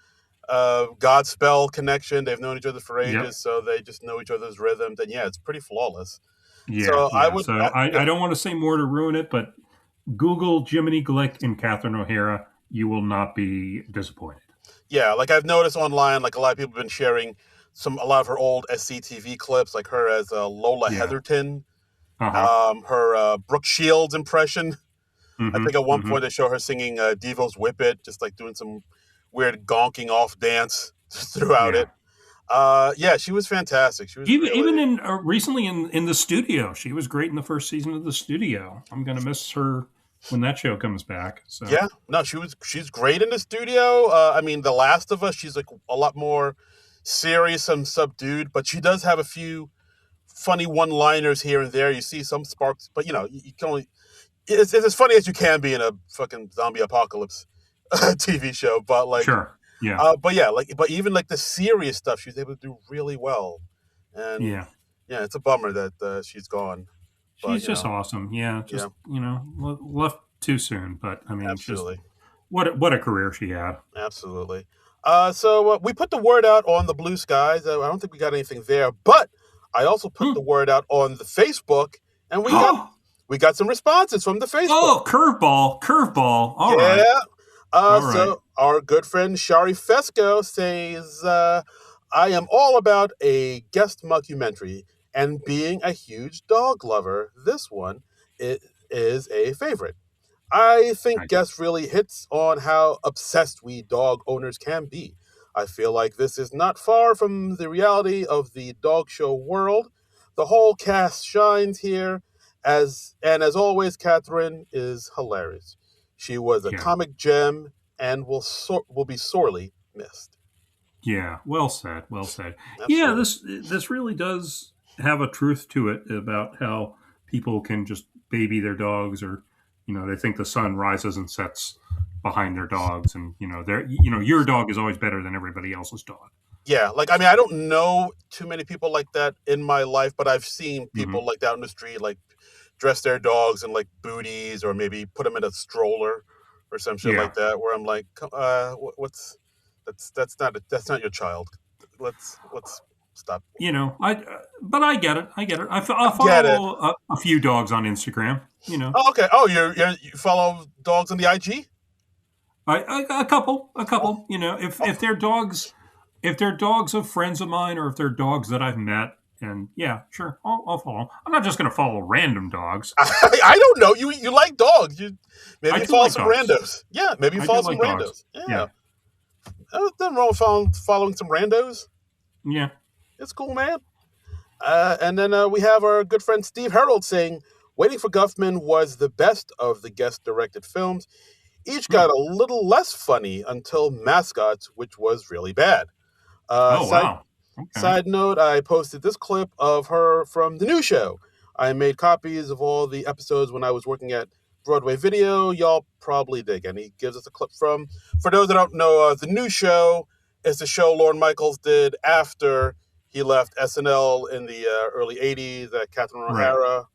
Godspell connection. They've known each other for ages, so they just know each other's rhythms, and it's pretty flawless. Yeah, so I don't want to say more to ruin it, but Google Jiminy Glick and Catherine O'Hara. You will not be disappointed. Yeah, like I've noticed online, like a lot of people have been sharing a lot of her old SCTV clips, like her as Lola Heatherton, her Brooke Shields impression. I think at one point they show her singing Devo's Whip It, just like doing some weird gonking off dance throughout Yeah. it. Yeah, she was fantastic. She was Even really in recently in the studio, she was great in the first season of the studio. I'm gonna miss her when that show comes back. So yeah. No, she's great in the studio. I mean, The Last of Us, she's like a lot more serious and subdued, but she does have a few funny one-liners here and there. You see some sparks, but you can only it's as funny as you can be in a fucking zombie apocalypse TV show. But sure, yeah, but yeah, but even like the serious stuff, she's able to do really well. And yeah. yeah, it's a bummer that she's gone. But She's just awesome. Yeah, yeah, just left too soon. But I mean, just absolutely, what a career she had. absolutely. So we put the word out on the Blue Skies. I don't think we got anything there, but I also put Hmm. the word out on the Facebook, and we got some responses from the Facebook. Oh, curveball. All right, Yeah. all right. So our good friend Shari Fesco says, I am all about a guest mockumentary, and being a huge dog lover, this one is a favorite. I think Nice. Guest really hits on how obsessed we dog owners can be. I feel like this is not far from the reality of the dog show world. The whole cast shines here, as always, Catherine is hilarious. She was a Yeah, comic gem and will be sorely missed. yeah. Well said. Well said. Yeah, Absolutely. this really does have a truth to it about how people can just baby their dogs, or they think the sun rises and sets behind their dogs, and your dog is always better than everybody else's dog. Yeah, like I mean, I don't know too many people like that in my life, but I've seen Hmm. people like that in the street, like dress their dogs in like booties, or maybe put them in a stroller or some shit Yeah, like that. Where I'm like, what's that's not your child. Let's stop. but I get it. I get it. I Get it? follow a few dogs on Instagram. Oh, okay. Oh, you follow dogs on the IG? A couple. If they're dogs, if they're dogs of friends of mine, or if they're dogs that I've met, and yeah, sure, I'll follow. I'm not just going to follow random dogs. I don't know. You like dogs? Maybe I you do follow like some dogs. randos. Yeah, maybe you I do follow some like dogs. randos. Yeah, Yeah, nothing wrong with following some randos. yeah. It's cool, man. And then we have our good friend Steve Harold saying, "Waiting for Guffman was the best of the guest-directed films. Each Hmm. got a little less funny until Mascots, which was really bad." Uh, Oh side wow. Okay. Side note, I posted this clip of her from the new show. I made copies of all the episodes when I was working at Broadway Video. Y'all probably dig. And he gives us a clip from, for those that don't know, the new show is the show Lorne Michaels did after he left SNL in the early 80s that Catherine Right. O'Hara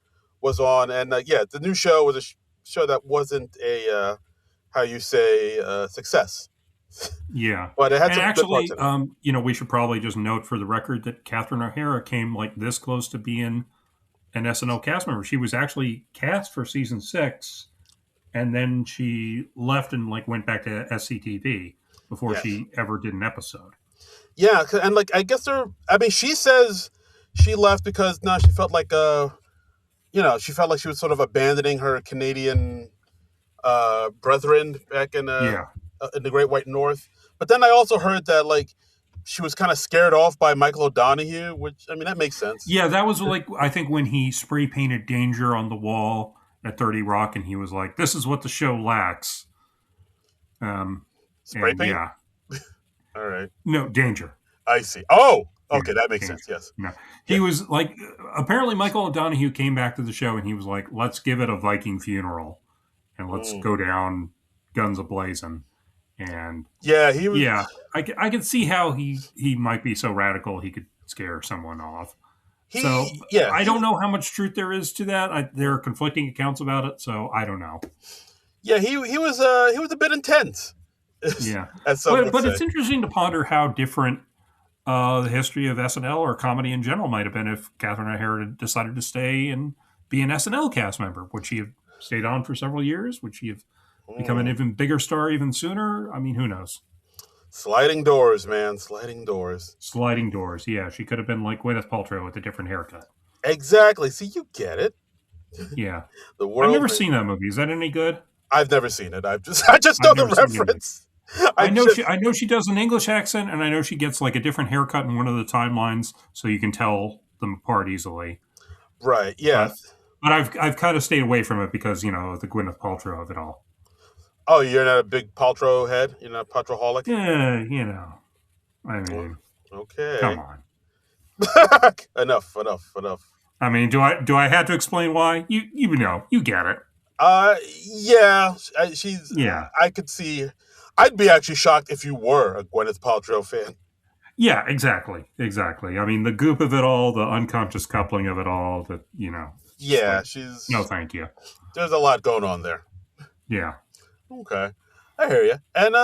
was on. And yeah, the new show was a show that wasn't a, how you say, success. Yeah. But it had And some good parts actually, in it. we should probably just note for the record that Catherine O'Hara came like this close to being an SNL cast member. She was actually cast for season 6, and then she left and like went back to SCTV before Yes. she ever did an episode. Yeah, and like I guess I mean, she says she left because now she felt like she felt like she was sort of abandoning her Canadian brethren back Yeah. in the Great White North. But then I also heard that like she was kind of scared off by Michael O'Donoghue, which I mean that makes sense. Yeah, that was like I think when he spray painted danger on the wall at 30 Rock, and he was like, "This is what the show lacks." Spray And paint. yeah, All right, no danger. I see. Oh, okay, Yeah, that makes danger. sense. Yes. No, Yeah. he was like, apparently Michael O'Donoghue came back to the show, and he was like, "Let's give it a Viking funeral, and let's Mm. go down guns a blazing." And Yeah, he was. yeah, I could see how he might be so radical he could scare someone off. So Yeah, I don't know how much truth there is to that. There are conflicting accounts about it, so I don't know. he was a bit intense, Yeah, as some but would say. it's interesting to ponder how different the history of SNL or comedy in general might have been if Catherine O'Hara had decided to stay and be an SNL cast member. Would she have stayed on for several years? Would she have become an Mm. even bigger star even sooner? I mean, who knows? Sliding doors, man, sliding doors. Sliding doors. Yeah, she could have been like Gwyneth Paltrow with a different haircut. Exactly. See, you get it. Yeah, The I've world. never seen that movie. Is that any good? I've never seen it. I just I've know the never seen it either. reference. I know she does an English accent, and I know she gets like a different haircut in one of the timelines, so you can tell them apart easily. Right. Yeah. But I've kind of stayed away from it because, you know, the Gwyneth Paltrow of it all. Oh, you're not a big Paltrow head? You're not a Paltrowholic? Yeah, you know. I mean, okay. Come on. enough. I mean, do I have to explain why? You know, you get it. Yeah, she's. Yeah. I could see. I'd be actually shocked if you were a Gwyneth Paltrow fan. Yeah, exactly. I mean, the goop of it all, the unconscious coupling of it all, that, you know. Yeah, like, she's. No, thank you. There's a lot going on there. Yeah. Okay. I hear you. And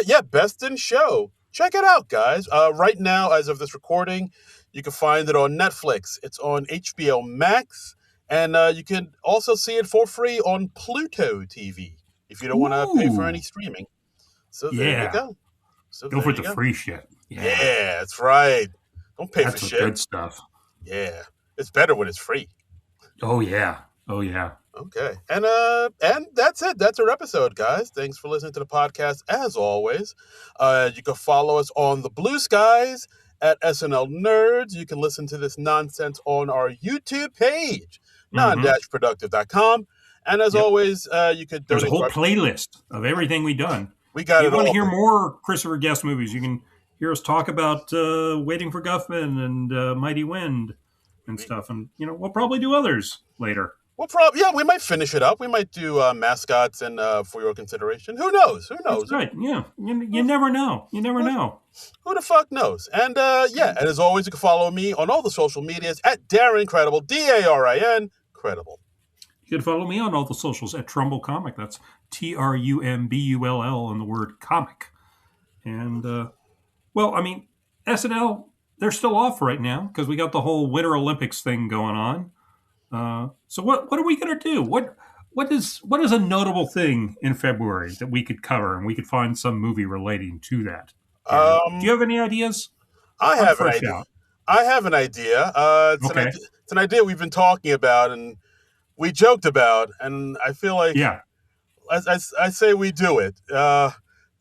yeah, Best in Show. Check it out, guys. Right now, as of this recording, you can find it on Netflix. It's on HBO Max. And you can also see it for free on Pluto TV if you don't want to pay for any streaming. So there you go. Go for the free shit. Yeah, that's right. Don't pay for shit. That's good stuff. Yeah. It's better when it's free. Oh, yeah. Okay. And that's it. That's our episode, guys. Thanks for listening to the podcast as always. You can follow us on the Blue Skies at SNL Nerds. You can listen to this nonsense on our YouTube page, Non-Productive.com. And as always, you could donate. There's a whole playlist of everything we've done. We got it all. If you want to hear more Christopher Guest movies, you can hear us talk about Waiting for Guffman and Mighty Wind and stuff. And, you know, we'll probably do others later. We might finish it up. We might do mascots and For Your Consideration. Who knows? That's right. Yeah. You never know. Who the fuck knows? And and as always, you can follow me on all the social medias at Darren Credible, DARIN Credible. You can follow me on all the socials at Trumbull Comic. That's TRUMBULL and the word comic. And, well, I mean, SNL, they're still off right now because we got the whole Winter Olympics thing going on. So what are we going to do? What is a notable thing in February that we could cover and we could find some movie relating to that? Do you have any ideas? I have an idea. It's an idea we've been talking about and we joked about, and I feel like I say we do it.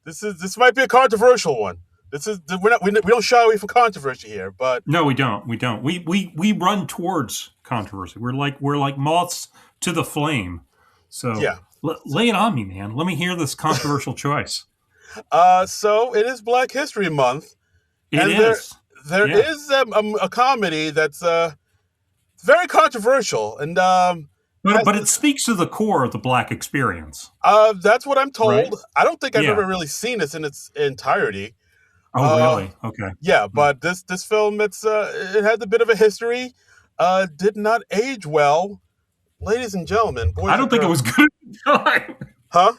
This might be a controversial one. We don't shy away from controversy here, but no, we don't. We run towards controversy. We're like moths to the flame. So lay it on me, man. Let me hear this controversial choice. So it is Black History Month. There is a comedy that's very controversial, and but it speaks to the core of the Black experience. That's what I'm told. Right? I don't think I've ever really seen this in its entirety. Oh, really? Okay. Yeah, but this film, it had a bit of a history. Did not age well, ladies and gentlemen. Boys I don't think it was good at the time. Huh?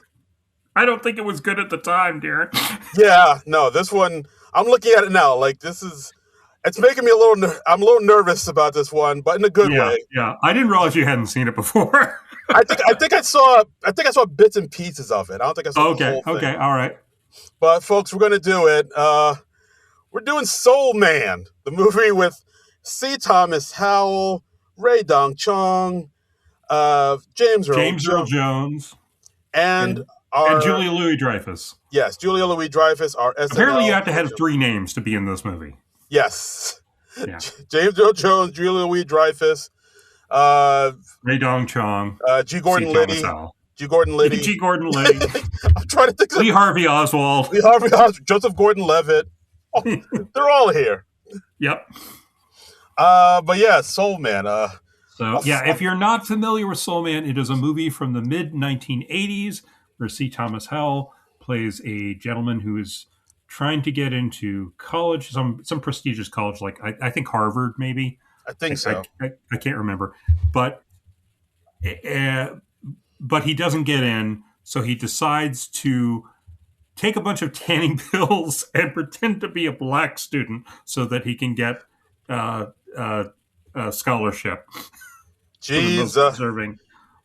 I don't think it was good at the time, Darren. Yeah, no, this one, I'm looking at it now. Like, it's making me I'm a little nervous about this one, but in a good way. Yeah, I didn't realize you hadn't seen it before. I think I saw bits and pieces of it. I don't think I saw the whole thing. Okay, all right. But folks, we're going to do it. We're doing Soul Man, the movie with C. Thomas Howell, Ray Dong Chung, James Earl Jones, and Julia Louis-Dreyfus. Yes, Julia Louis-Dreyfus. Apparently, you have to have 3 names to be in this movie. Yes. Yeah. James Earl Jones, Julia Louis-Dreyfus, Ray Dong Chung, G. Gordon Liddy. G. Gordon Liddy. I'm trying to think of Lee Harvey Oswald. Joseph Gordon-Levitt. Oh, they're all here. Yep. But yeah, Soul Man. If you're not familiar with Soul Man, it is a movie from the mid-1980s where C. Thomas Howell plays a gentleman who is trying to get into college, some prestigious college, like I think Harvard, maybe. I think so. I can't remember, but he doesn't get in, so he decides to take a bunch of tanning pills and pretend to be a black student so that he can get a scholarship. Jesus. For the most deserving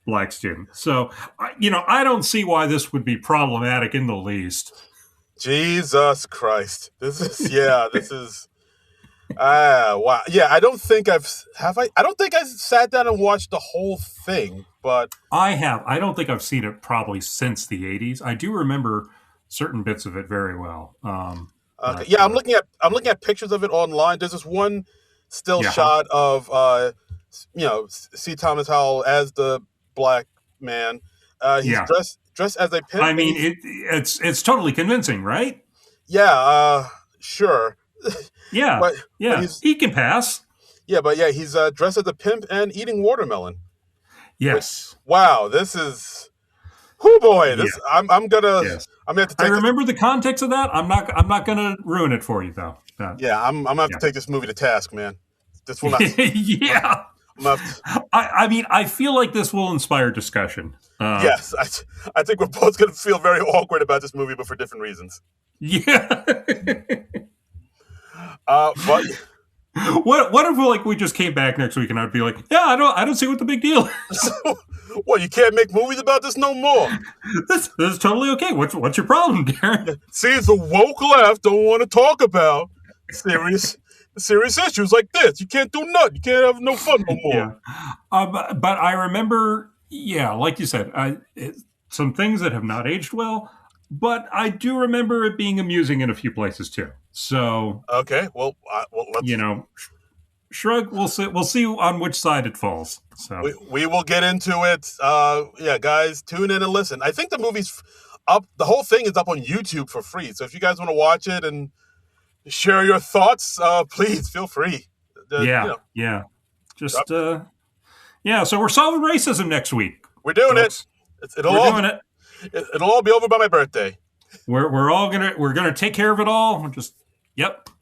black student. So, I don't see why this would be problematic in the least. Jesus Christ. This is wow. Yeah, I don't think I don't think I sat down and watched the whole thing, but I have. I don't think I've seen it probably since the 80s. I do remember certain bits of it very well. Okay. Yeah, I'm looking at pictures of it online. There's this one still shot of C. Thomas Howell as the black man. He's dressed as a pimp. I mean, it's totally convincing, right? Yeah. Sure. Yeah. But he can pass. Yeah, but he's dressed as a pimp and eating watermelon. Yes. Wow, this is. Oh boy, this I'm gonna. Yes. I'm gonna have to take. I remember the context of that. I'm not gonna ruin it for you though. I'm gonna have to take this movie to task, man. This will not. Yeah. I mean, I feel like this will inspire discussion. Yes, I think we're both gonna feel very awkward about this movie, but for different reasons. Yeah. But. What if we just came back next week and I'd be like, yeah, I don't see what the big deal is. Well, you can't make movies about this no more. This is totally okay. What's your problem, Darren? See, the woke left don't want to talk about serious issues like this. You can't do nothing. You can't have no fun no more. Yeah. But I remember, like you said, some things that have not aged well. But I do remember it being amusing in a few places too. So okay, well, let's, shrug. We'll see on which side it falls. So we will get into it. Guys, tune in and listen. I think the movie's up. The whole thing is up on YouTube for free. So if you guys want to watch it and share your thoughts, please feel free. Just So we're solving racism next week. We're doing it. It'll all be over by my birthday. We're gonna take care of it all.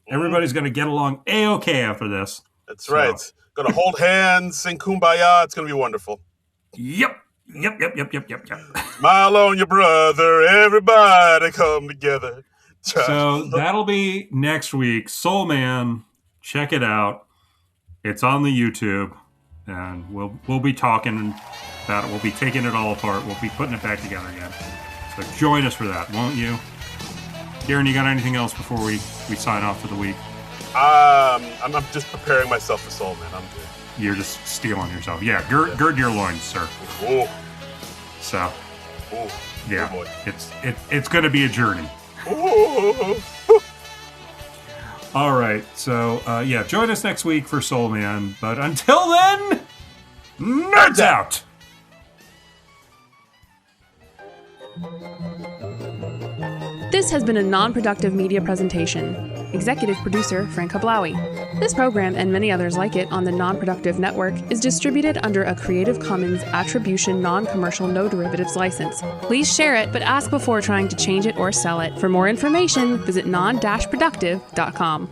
Everybody's gonna get along A-okay after this. That's right. Gonna hold hands, sing Kumbaya. It's gonna be wonderful. Yep. Smile on your brother. Everybody come together. So that'll be next week. Soul Man, check it out. It's on the YouTube, and we'll be talking about it. We'll be taking it all apart. We'll be putting it back together again. So join us for that, won't you? Darren, you got anything else before we sign off for the week? I'm just preparing myself for Soul Man. I'm good. You're just stealing yourself. Yeah, gird your loins, sir. Ooh. So, oh boy. It's going to be a journey. Ooh. All right. So, join us next week for Soul Man. But until then, nerds out! This has been a non-productive media presentation. Executive producer Frank Hablawi. This program and many others like it on the Non-Productive Network is distributed under a Creative Commons Attribution Non-Commercial No Derivatives license. Please share it, but ask before trying to change it or sell it. For more information, visit non-productive.com.